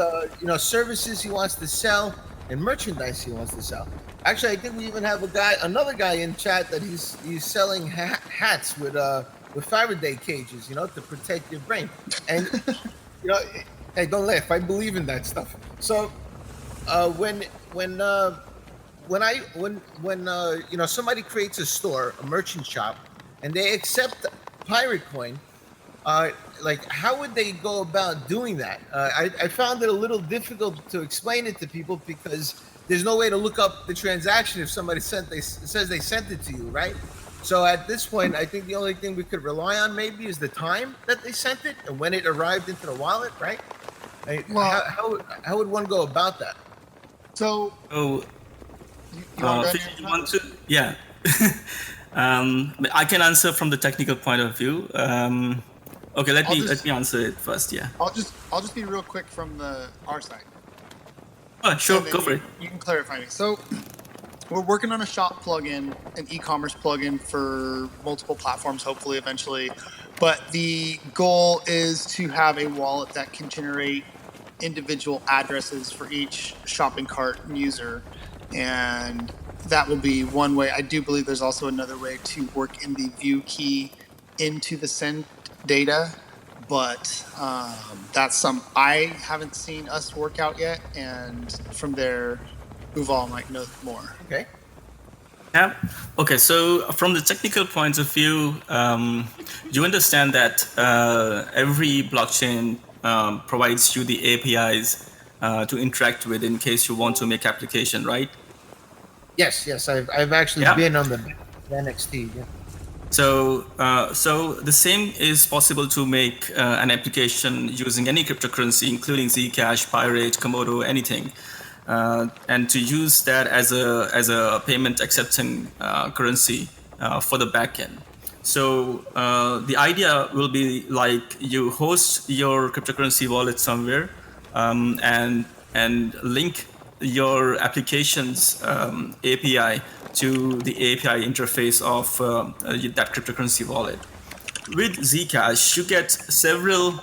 services he wants to sell and merchandise he wants to sell. Actually, I think we even have another guy in chat that he's selling hats with Faraday cages, to protect your brain. And hey, don't laugh. I believe in that stuff. So when somebody creates a store, a merchant shop, and they accept pirate coin, like how would they go about doing that? I found it a little difficult to explain it to people because there's no way to look up the transaction if somebody says they sent it to you, right? So at this point, I think the only thing we could rely on maybe is the time that they sent it and when it arrived into the wallet, right? How would one go about that? So, you want to? Yeah. I can answer from the technical point of view. Okay, let me answer it first. Yeah. I'll just be real quick from our side. Oh, sure, go for it. You can clarify me. So, we're working on a shop plugin, an e-commerce plugin for multiple platforms, hopefully eventually. But the goal is to have a wallet that can generate individual addresses for each shopping cart user, and that will be one way. I do believe there's also another way to work in the view key into the send data, but that's some I haven't seen us work out yet, and from there, Uval might know more. Okay. Yeah. Okay. So from the technical point of view, you understand that every blockchain provides you the APIs to interact with in case you want to make application, right? Yes. I've actually been on the NXT. Yeah. So the same is possible to make an application using any cryptocurrency, including Zcash, Pirate, Komodo, anything, and to use that as a payment accepting currency for the backend. So the idea will be like you host your cryptocurrency wallet somewhere, and link your application's API to the API interface of that cryptocurrency wallet. With Zcash, you get several,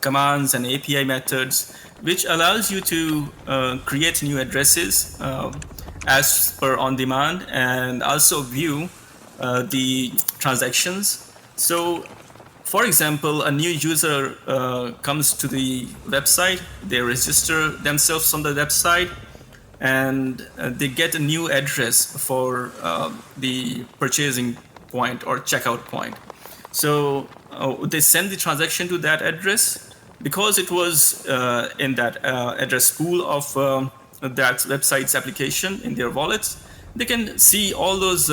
commands and API methods, which allows you to create new addresses as per on demand, and also view the transactions. So, for example, a new user comes to the website, they register themselves on the website, and they get a new address for the purchasing point or checkout point. So they send the transaction to that address. Because it was in that address pool of that website's application in their wallets, they can see all those,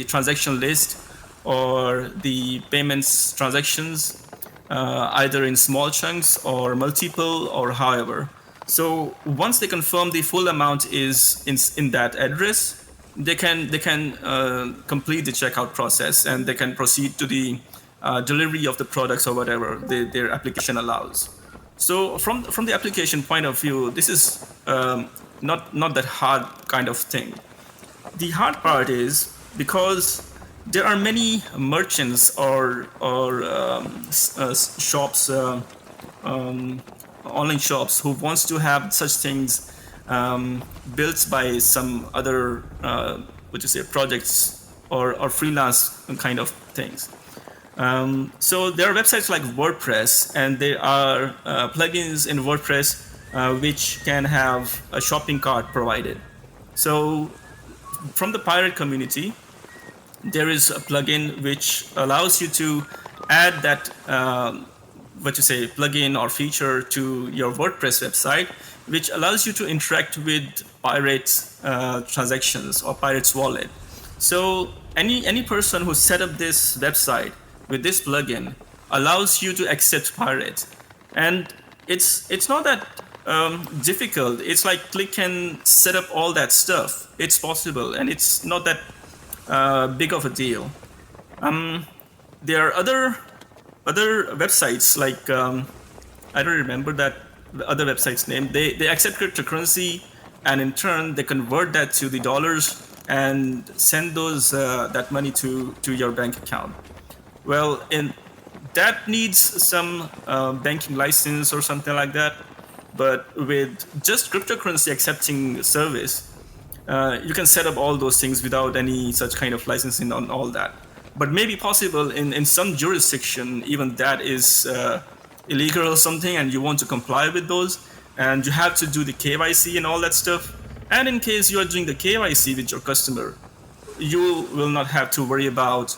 transaction list or the payments transactions, either in small chunks or multiple or however. So once they confirm the full amount is in that address, they can complete the checkout process, and they can proceed to the delivery of the products or whatever their application allows. So from the application point of view, this is not that hard kind of thing. The hard part is because there are many merchants or shops, online shops, who wants to have such things built by some other projects or freelance kind of things. So there are websites like WordPress, and there are plugins in WordPress which can have a shopping cart provided. So from the pirate community, there is a plugin which allows you to add that plugin or feature to your WordPress website, which allows you to interact with Pirate's transactions or Pirate's wallet. So any person who set up this website with this plugin allows you to accept Pirate, and it's not that difficult. It's like click and set up all that stuff. It's possible, and it's not that big of a deal. There are other websites like I don't remember that other website's name. They accept cryptocurrency, and in turn they convert that to the dollars and send those that money to your bank account. Well, that needs some banking license or something like that. But with just cryptocurrency accepting service, you can set up all those things without any such kind of licensing on all that. But maybe possible in some jurisdiction, even that is illegal or something, and you want to comply with those, and you have to do the KYC and all that stuff. And in case you are doing the KYC with your customer, you will not have to worry about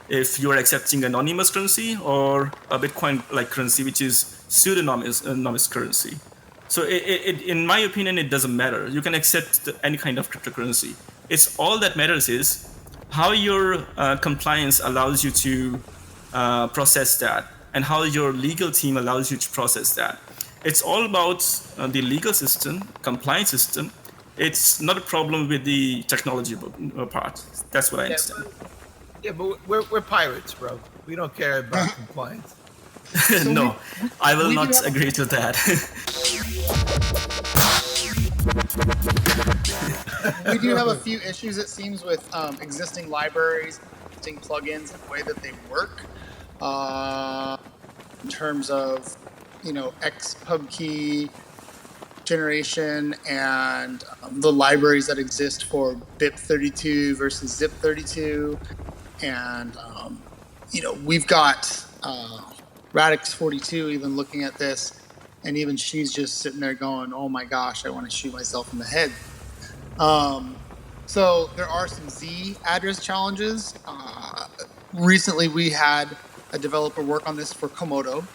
if you are accepting anonymous currency or a Bitcoin-like currency, which is pseudonymous currency. So in my opinion, it doesn't matter. You can accept any kind of cryptocurrency. It's all that matters is how your compliance allows you to process that, and how your legal team allows you to process that. It's all about the legal system, compliance system. It's not a problem with the technology part. That's what I understand. Yeah, but we're pirates, bro. We don't care about compliance. No, I will not agree to that. We do have a few issues, it seems, with existing libraries, existing plugins, and the way that they work. In terms of, XPub key generation and the libraries that exist for BIP32 versus ZIP32. And, we've got Radix42 even looking at this, and even she's just sitting there going, oh my gosh, I want to shoot myself in the head. So there are some Z address challenges. Recently we had a developer work on this for Komodo,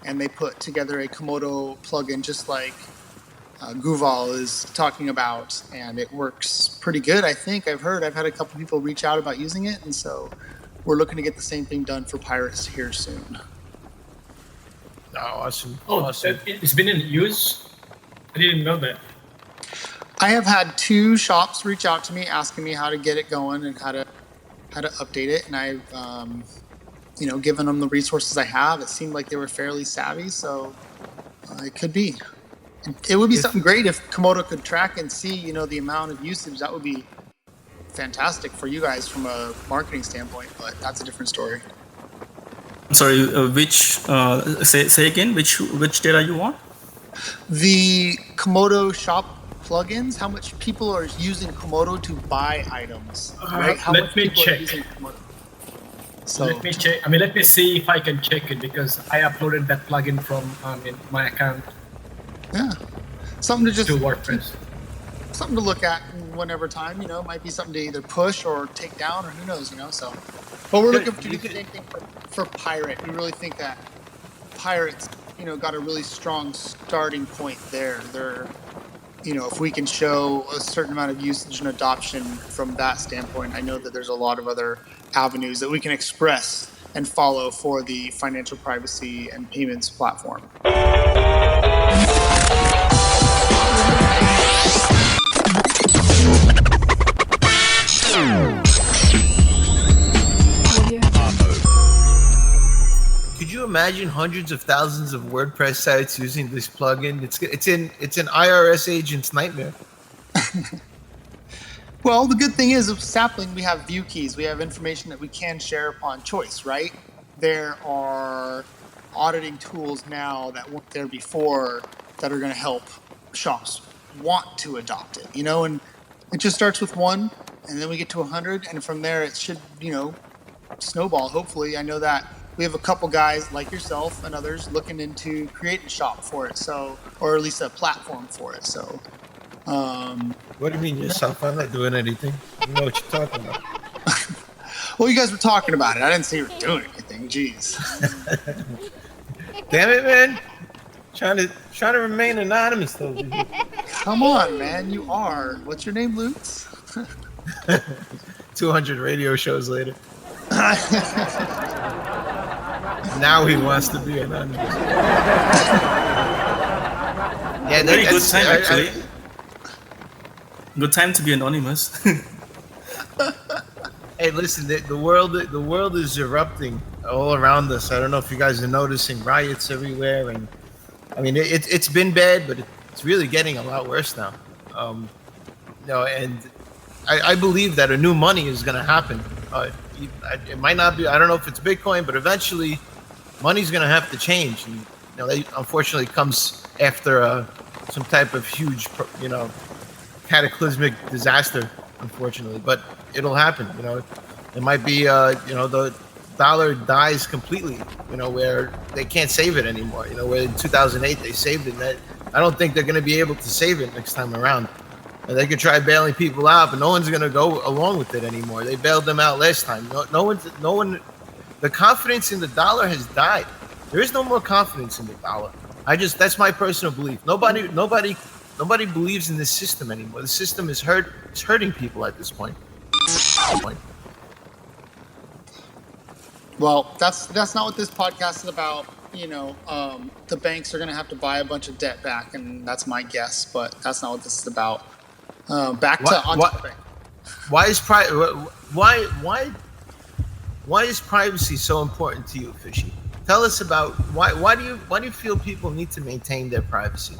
and they put together a Komodo plugin just like Guval is talking about, and it works pretty good, I think. I've had a couple people reach out about using it, and so we're looking to get the same thing done for pirates here soon. Oh, awesome. Awesome. It's been in use? I didn't know that. I have had 2 shops reach out to me asking me how to get it going and how to update it, and I've given them the resources I have. It seemed like they were fairly savvy, so it could be. It would be something great if Komodo could track and see, the amount of usage. That would be fantastic for you guys from a marketing standpoint, but that's a different story. Sorry, say again, which data you want? The Komodo shop plugins, how much people are using Komodo to buy items, right? How let much me people check. are using Komodo? So Let me check. Let me see if I can check it, because I uploaded that plugin from my account yeah, something to just to WordPress. something to look at whenever time. It might be something to either push or take down, or who knows. So, but we're looking to do the same thing for Pirate. We really think that Pirates, got a really strong starting point there. They're, if we can show a certain amount of usage and adoption from that standpoint, I know that there's a lot of other avenues that we can express and follow for the financial privacy and payments platform. Could you imagine hundreds of thousands of WordPress sites using this plugin? It's an IRS agent's nightmare. Well, the good thing is with Sapling, we have view keys. We have information that we can share upon choice, right? There are auditing tools now that weren't there before that are going to help shops want to adopt it, and it just starts with 1, and then we get to 100, and from there it should, snowball, hopefully. I know that we have a couple guys like yourself and others looking into creating a shop for it, or at least a platform for it. So, What do you mean yourself? I'm not doing anything. You know what you're talking about. well, you guys were talking about it. I didn't say you were doing anything. Jeez. Damn it, man! Trying to remain anonymous though. Come on, man. You are. What's your name, Lootz? 200 radio shows later. Now he wants to be anonymous. Yeah, Very good time, actually. Good time to be anonymous. Hey, listen, the world is erupting all around us. I don't know if you guys are noticing riots everywhere, and it's been bad, but it's really getting a lot worse now. And I believe that a new money is going to happen. It might not be. I don't know if it's Bitcoin, but eventually, money's going to have to change. And, that unfortunately comes after some type of huge, cataclysmic disaster. Unfortunately, but it'll happen. It might be. The dollar dies completely. Where they can't save it anymore. Where in 2008 they saved it. And I don't think they're going to be able to save it next time around. And they could try bailing people out, but no one's going to go along with it anymore. They bailed them out last time. No one. The confidence in the dollar has died. There is no more confidence in the dollar. That's my personal belief. Nobody believes in this system anymore. The system is hurting people at this point. Well, that's not what this podcast is about. The banks are going to have to buy a bunch of debt back, and that's my guess. But that's not what this is about. Back to topic. Why is privacy so important to you, Fishy? Tell us about why do you feel people need to maintain their privacy?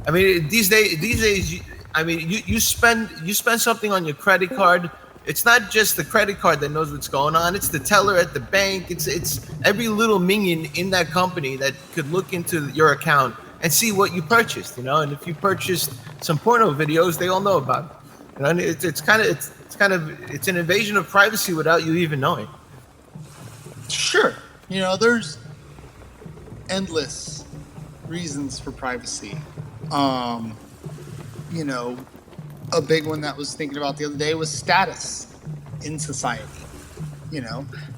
I mean, these days, you spend something on your credit card. It's not just the credit card that knows what's going on. It's the teller at the bank. It's every little minion in that company that could look into your account and see what you purchased. And if you purchased some porno videos, they all know about it. And it's an invasion of privacy without you even knowing. Sure. There's endless reasons for privacy. A big one that I was thinking about the other day was status in society.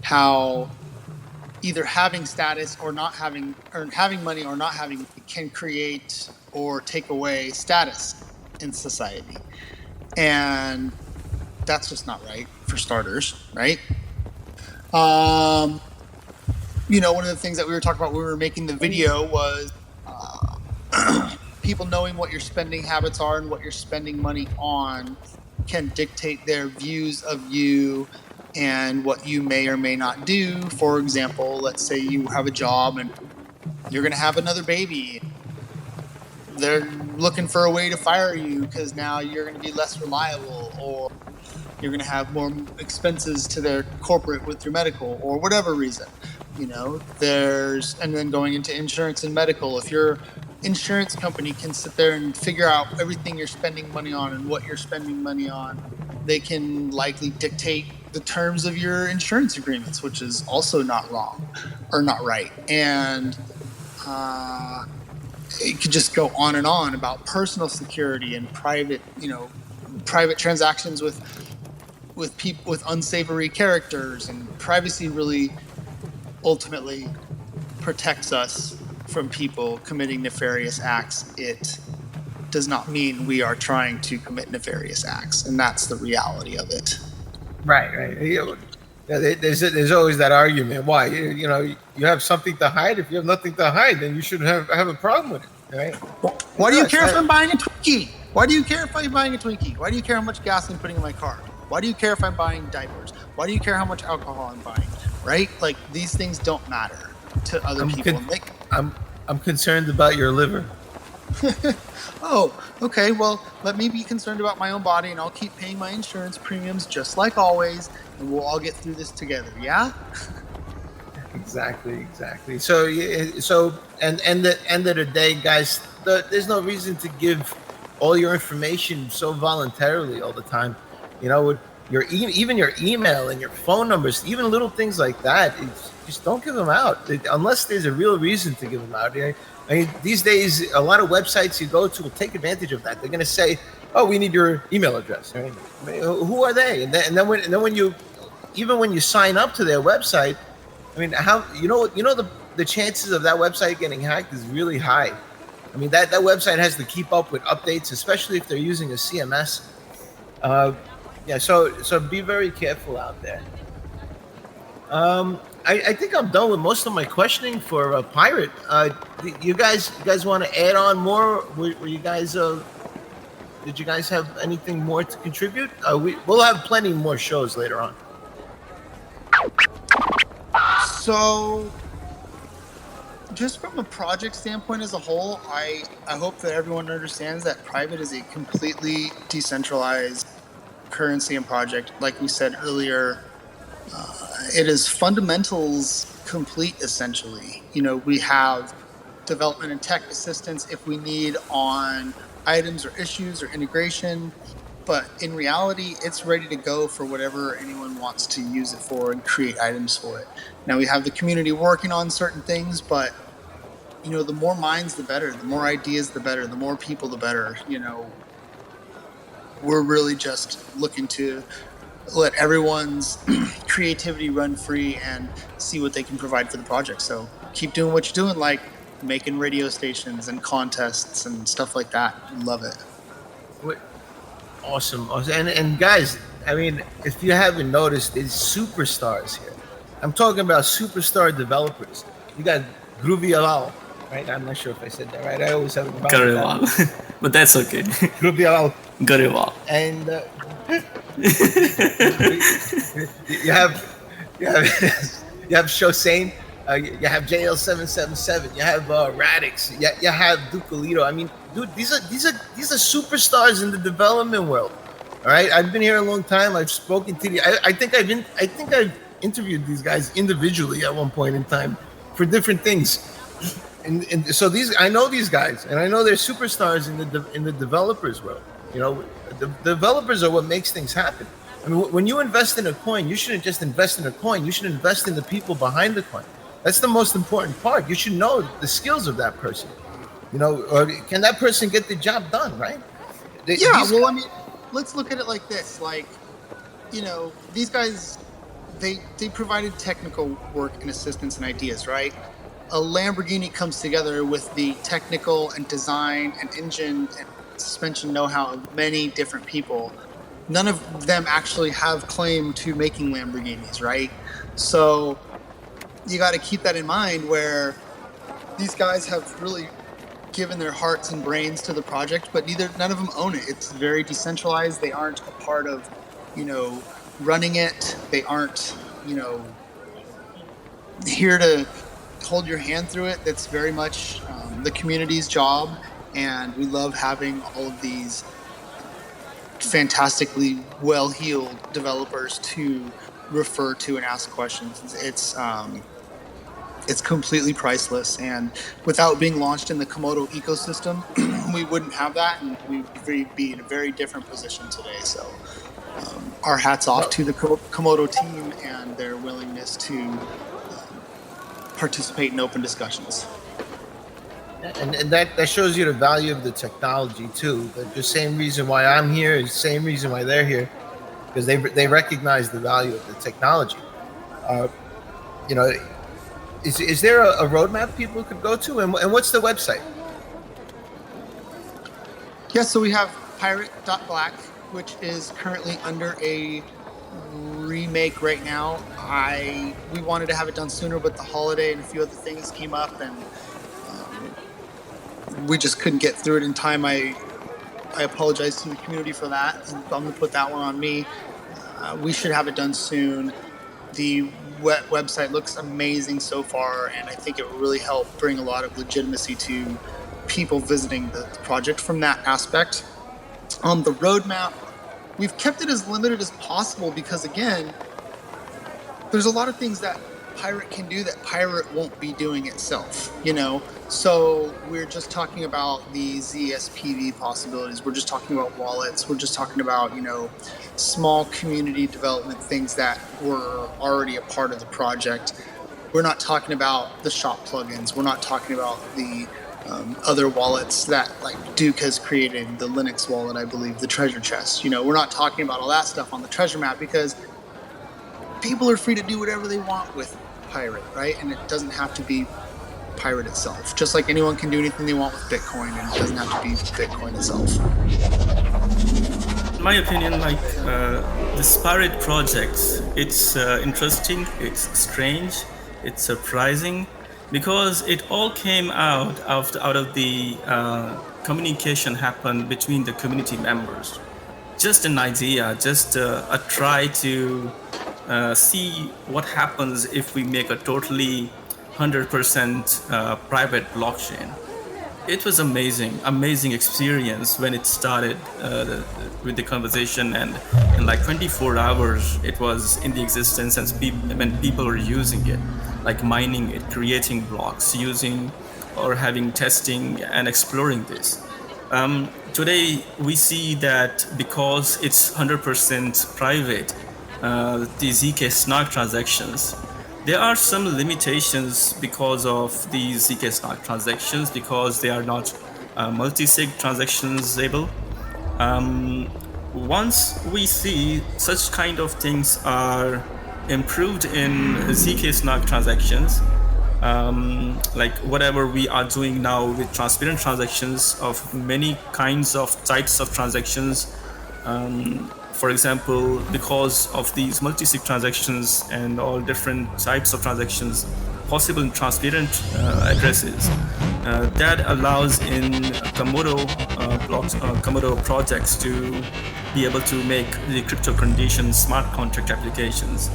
How either having status or not having, or having money or not having can create or take away status in society. And that's just not right, for starters, right? One of the things that we were talking about when we were making the video was people knowing what your spending habits are and what you're spending money on can dictate their views of you and what you may or may not do. For example, let's say you have a job and you're going to have another baby. They're looking for a way to fire you because now you're going to be less reliable, or you're going to have more expenses to their corporate with your medical, or whatever reason. And then going into insurance and medical, if your insurance company can sit there and figure out everything you're spending money on and what you're spending money on, they can likely dictate the terms of your insurance agreements, which is also not wrong or not right. And it could just go on and on about personal security and private transactions with people with unsavory characters. And privacy really ultimately protects us from people committing nefarious acts. It does not mean we are trying to commit nefarious acts, and that's the reality of it. Right. There's always that argument. Why? You have something to hide. If you have nothing to hide, then you shouldn't have a problem with it, right? Why do you care if I'm buying a Twinkie? Why do you care if I'm buying a Twinkie? Why do you care how much gas I'm putting in my car? Why do you care if I'm buying diapers? Why do you care how much alcohol I'm buying? Right? Like, these things don't matter to other people. I'm concerned about your liver. Oh, okay. Well, let me be concerned about my own body, and I'll keep paying my insurance premiums just like always, and we'll all get through this together. Yeah. Exactly. So and the end of the day, guys, there's no reason to give all your information so voluntarily all the time. Even your email and your phone numbers, even little things like that, just don't give them out unless there's a real reason to give them out. I mean, these days, a lot of websites you go to will take advantage of that. They're going to say, "Oh, we need your email address." Right? I mean, who are they? And then when you sign up to their website, I mean, how the chances of that website getting hacked is really high. I mean, that website has to keep up with updates, especially if they're using a CMS. So be very careful out there. I think I'm done with most of my questioning for Pirate. You guys want to add on more? Were you guys? Did you guys have anything more to contribute? We'll have plenty more shows later on. So, just from a project standpoint as a whole, I hope that everyone understands that Private is a completely decentralized currency and project. Like we said earlier, it is fundamentals complete, essentially. We have development and tech assistance if we need on items or issues or integration, but in reality, it's ready to go for whatever anyone wants to use it for and create items for it. Now, we have the community working on certain things, but the more minds, the better. The more ideas, the better. The more people, the better. We're really just looking to let everyone's creativity run free and see what they can provide for the project. So keep doing what you're doing, like making radio stations and contests and stuff like that. Love it. Awesome. And guys, I mean, if you haven't noticed, there's superstars here. I'm talking about superstar developers. You got Gruvialal, right? I'm not sure if I said that right. I always have a problem with that. But that's okay. Gruvialal. Gariwal. And you have Shosane, you have JL777, you have Radix, you have Dukalito. I mean, dude, these are superstars in the development world. All right, I've been here a long time. I've spoken to I think I've interviewed these guys individually at one point in time for different things. And so I know these guys, and I know they're superstars in the developers world. The developers are what makes things happen. I mean, when you invest in a coin, you shouldn't just invest in a coin. You should invest in the people behind the coin. That's the most important part. You should know the skills of that person. Or can that person get the job done, right? I mean, let's look at it like this. Like, these guys, they provided technical work and assistance and ideas, right? A Lamborghini comes together with the technical and design and engine and suspension know-how of many different people. None of them actually have claim to making Lamborghinis, right? So you got to keep that in mind, where these guys have really given their hearts and brains to the project, but none of them own it. It's very decentralized. They aren't a part of, running it. They aren't, here to hold your hand through it. That's very much the community's job. And we love having all of these fantastically well-heeled developers to refer to and ask questions. It's completely priceless. And without being launched in the Komodo ecosystem, we wouldn't have that, and we'd be in a very different position today. So our hats off to the Komodo team and their willingness to participate in open discussions. And that shows you the value of the technology too. The same reason why I'm here is the same reason why they're here, because they recognize the value of the technology. Is there a roadmap people could go to, and what's the website? Yes, so we have pirate.black, which is currently under a remake right now. We wanted to have it done sooner, but the holiday and a few other things came up, and we just couldn't get through it in time. I apologize to the community for that. I'm going to put that one on me. We should have it done soon. The website looks amazing so far, and I think it will really help bring a lot of legitimacy to people visiting the project from that aspect. On the roadmap, we've kept it as limited as possible because, again, there's a lot of things that Pirate can do that Pirate won't be doing itself, So we're just talking about the ZSPV possibilities. We're just talking about wallets. We're just talking about, small community development things that were already a part of the project. We're not talking about the shop plugins. We're not talking about the other wallets that like Duke has created, the Linux wallet, I believe, the treasure chest. We're not talking about all that stuff on the treasure map because people are free to do whatever they want with Pirate, right? And it doesn't have to be Pirate itself. Just like anyone can do anything they want with Bitcoin, and it doesn't have to be Bitcoin itself. In my opinion, this Pirate project, it's interesting, it's strange, it's surprising, because it all came out of the communication happened between the community members. Just an idea, just a try to see what happens if we make a totally 100% private blockchain. It was amazing experience when it started with the conversation, and in like 24 hours it was in the existence, and when people were using it, like mining it, creating blocks, using or having testing and exploring this. Today we see that because it's 100% private, the ZK Snark transactions, there are some limitations because of the ZK Snark transactions, because they are not multi-sig transactions able. Once we see such kind of things are improved in ZK Snark transactions, like whatever we are doing now with transparent transactions of many kinds of types of transactions, for example, because of these multi-sig transactions and all different types of transactions possible in transparent addresses, that allows in Komodo projects to be able to make the crypto condition smart contract applications.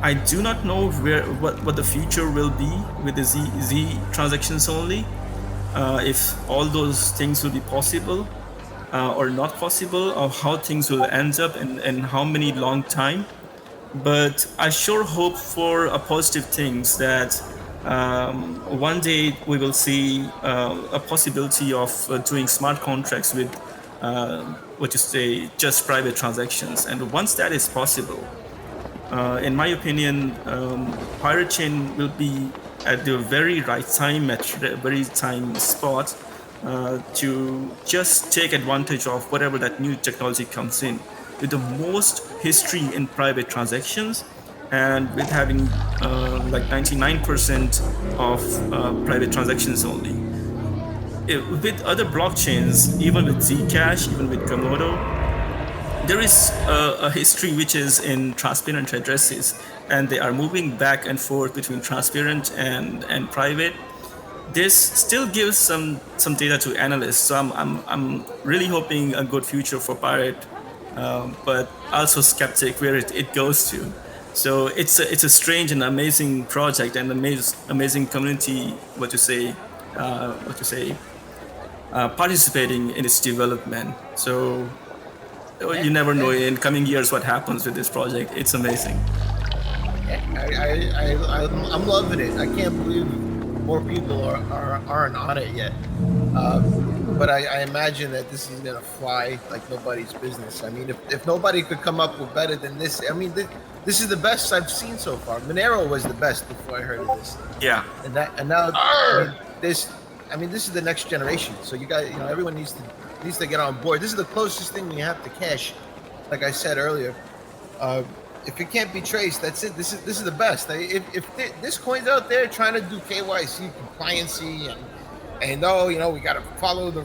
I do not know what the future will be with the Z transactions only, if all those things will be possible or not possible, or how things will end up and how many long time. But I sure hope for a positive things that one day we will see a possibility of doing smart contracts with just private transactions. And once that is possible, in my opinion, Pirate Chain will be at the very right time, at the very time spot, to just take advantage of whatever that new technology comes in, with the most history in private transactions, and with having like 99% of private transactions only. With other blockchains, even with Zcash, even with Komodo, there is a history which is in transparent addresses, and they are moving back and forth between transparent and private. This still gives some data to analysts, so I'm really hoping a good future for Pirate, but also skeptic where it goes to. So it's a strange and amazing project, and amazing community. Participating in its development. So you never know in coming years what happens with this project. It's amazing. I'm loving it. I can't believe more people aren't on it yet. But I imagine that this is gonna fly like nobody's business. I mean, if nobody could come up with better than this, I mean, this is the best I've seen so far. Monero was the best before I heard of this. Yeah. And now this is the next generation. So you guys, everyone needs to get on board. This is the closest thing we have to cash. Like I said earlier, if it can't be traced, that's it. This is the best. If this coin's out there trying to do KYC compliancy and we got to follow the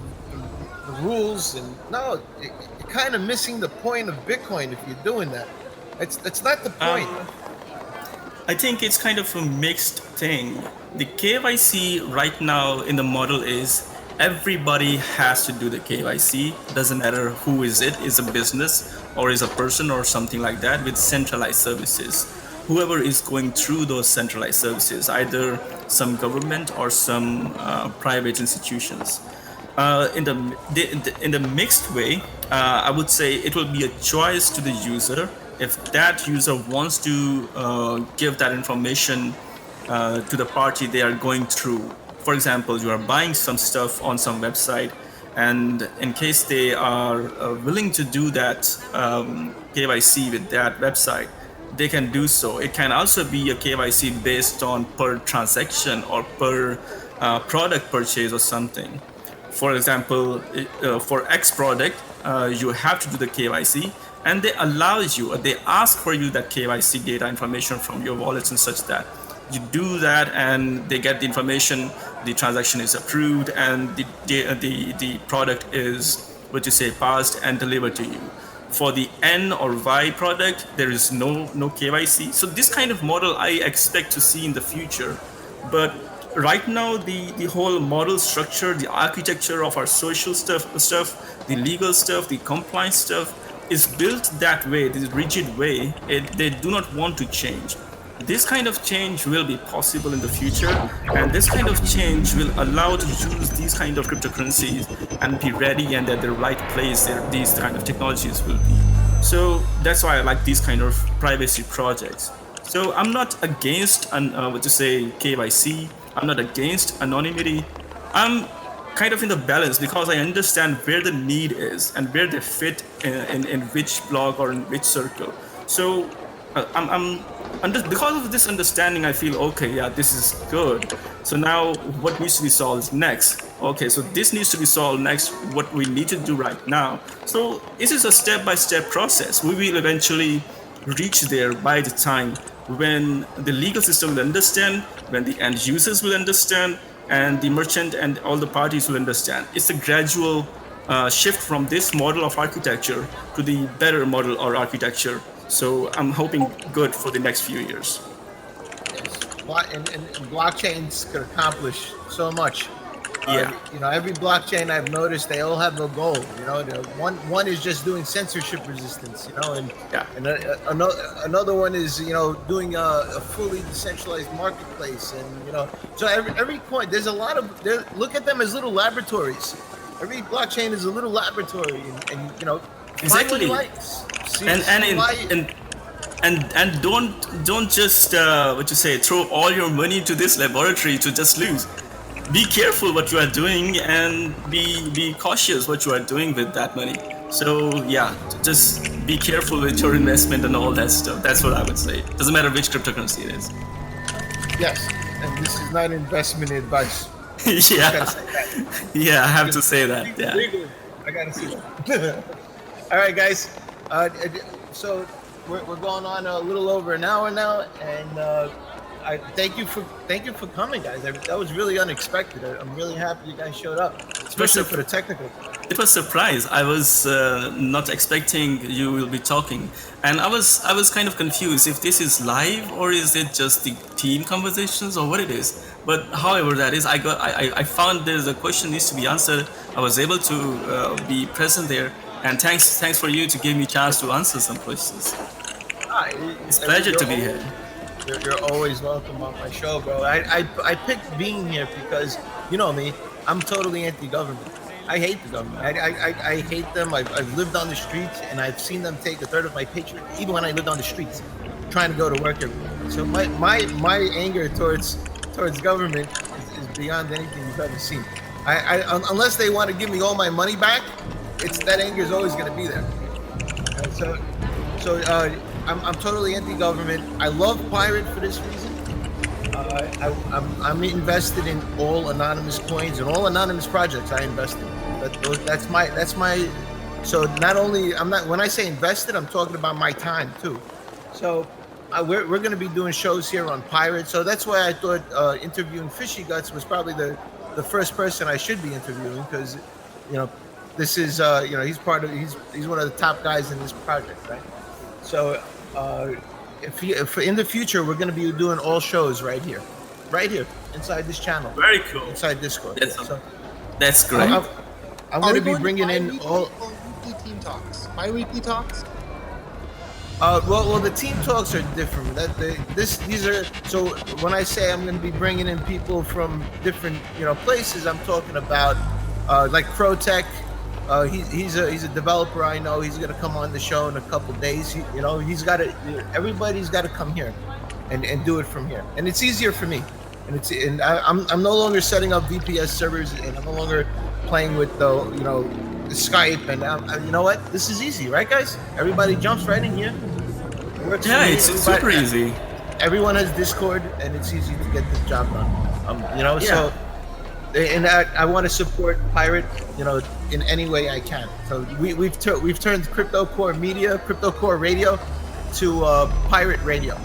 rules, and no, you're kind of missing the point of Bitcoin if you're doing that. That's not the point. I think it's kind of a mixed thing. The KYC right now in the model is everybody has to do the KYC. Doesn't matter who is it, is a business or is a person or something like that, with centralized services. Whoever is going through those centralized services, either some government or some private institutions. In the mixed way, I would say it will be a choice to the user. If that user wants to give that information to the party they are going through. For example, you are buying some stuff on some website, and in case they are willing to do that KYC with that website, they can do so. It can also be a KYC based on per transaction or per product purchase or something. For example, for X product, you have to do the KYC, and they ask for you that KYC data information from your wallets and such that. You do that, and they get the information. The transaction is approved, and the product is passed and delivered to you. For the N or Y product, there is no KYC. So this kind of model I expect to see in the future. But right now, the whole model structure, the architecture of our social stuff, the legal stuff, the compliance stuff is built that way, this rigid way. They do not want to change. this kind of change will be possible in the future, and this kind of change will allow to use these kind of cryptocurrencies and be ready and at the right place there these kind of technologies will be. So that's why I like these kind of privacy projects. So I'm not against KYC. I'm not against anonymity. I'm kind of in the balance because I understand where the need is and where they fit in which blog or in which circle. So because of this understanding, I feel okay. Yeah, this is good. So now, what needs to be solved next? Okay, so this needs to be solved next. What we need to do right now. So this is a step-by-step process. We will eventually reach there by the time when the legal system will understand, when the end users will understand, and the merchant and all the parties will understand. It's a gradual shift from this model of architecture to the better model or architecture. So I'm hoping good for the next few years. Yes. And blockchains could accomplish so much. Yeah. Every blockchain I've noticed, they all have a goal. One is just doing censorship resistance. And another one is doing a fully decentralized marketplace. And so every coin, there's a lot of look at them as little laboratories. Every blockchain is a little laboratory, and exactly. And don't just throw all your money to this laboratory to just lose. Be careful what you are doing and be cautious what you are doing with that money. So yeah, just be careful with your investment and all that stuff. That's what I would say. Doesn't matter which cryptocurrency it is. Yes, and this is not investment advice. Yeah, I have to say that. Yeah. Legally, I gotta see that. All right, guys. So we're going on a little over an hour now, and I thank you for coming, guys. That was really unexpected. I'm really happy you guys showed up, especially for the technical. It was a surprise. I was not expecting you will be talking, and I was kind of confused if this is live or is it just the team conversations or what it is. But however that is, I found there's a question needs to be answered. I was able to be present there, and thanks for you to give me a chance to answer some questions. It's a pleasure to be here. You're always welcome on my show, bro. I picked being here because, you know me, I'm totally anti-government. I hate the government. I hate them. I've lived on the streets, and I've seen them take a third of my paycheck, even when I lived on the streets, trying to go to work every day. So my anger towards government is beyond anything you've ever seen. Unless they want to give me all my money back, that anger is always going to be there. I'm totally anti-government. I love Pirate for this reason. I'm invested in all anonymous coins and all anonymous projects I invest in. That's my. So not only when I say invested, I'm talking about my time too. So we're going to be doing shows here on Pirate. So that's why I thought interviewing Fishyguts was probably the first person I should be interviewing, because this is he's one of the top guys in this project, right? So if in the future we're going to be doing all shows right here inside this channel. Very cool. Inside Discord. That's great. I'm going to be bringing in all weekly team talks. Bi-weekly talks. Well, the team talks are different. These are, so when I say I'm going to be bringing in people from different places, I'm talking about like Crotech. He's a developer I know. He's gonna come on the show in a couple days. Everybody's got to come here and do it from here, and it's easier for me. And I'm no longer setting up VPS servers, and I'm no longer playing with the Skype. And you know what? This is easy, right, guys? Everybody jumps right in here. It works. Yeah, it's super easy. Everyone has Discord, and it's easy to get this job done. Yeah. So. And I want to support Pirate, in any way I can. So we've turned Crypto Core Media, Crypto Core Radio, to Pirate Radio.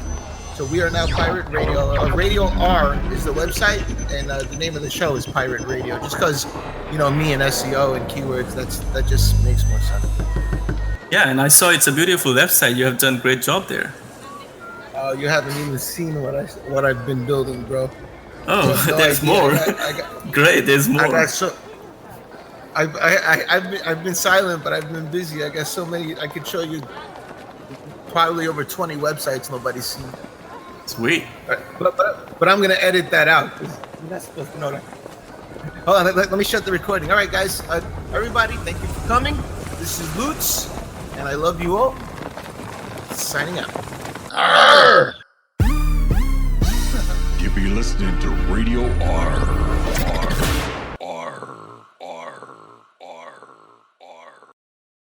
So we are now Pirate Radio. Radio R is the website, and the name of the show is Pirate Radio. Just because, me and SEO and keywords, that just makes more sense. Yeah, and I saw it's a beautiful website. You have done a great job there. You haven't even seen what I've been building, bro. Oh, there's more. Great, there's more. I've been silent, but I've been busy. I got so many. I could show you probably over 20 websites nobody's seen. Sweet. But I'm gonna edit that out. You're not supposed to know that. Hold on, let me shut the recording. All right, guys, everybody, thank you for coming. This is Lootz, and I love you all. Signing out. You be listening to Radio ARRR.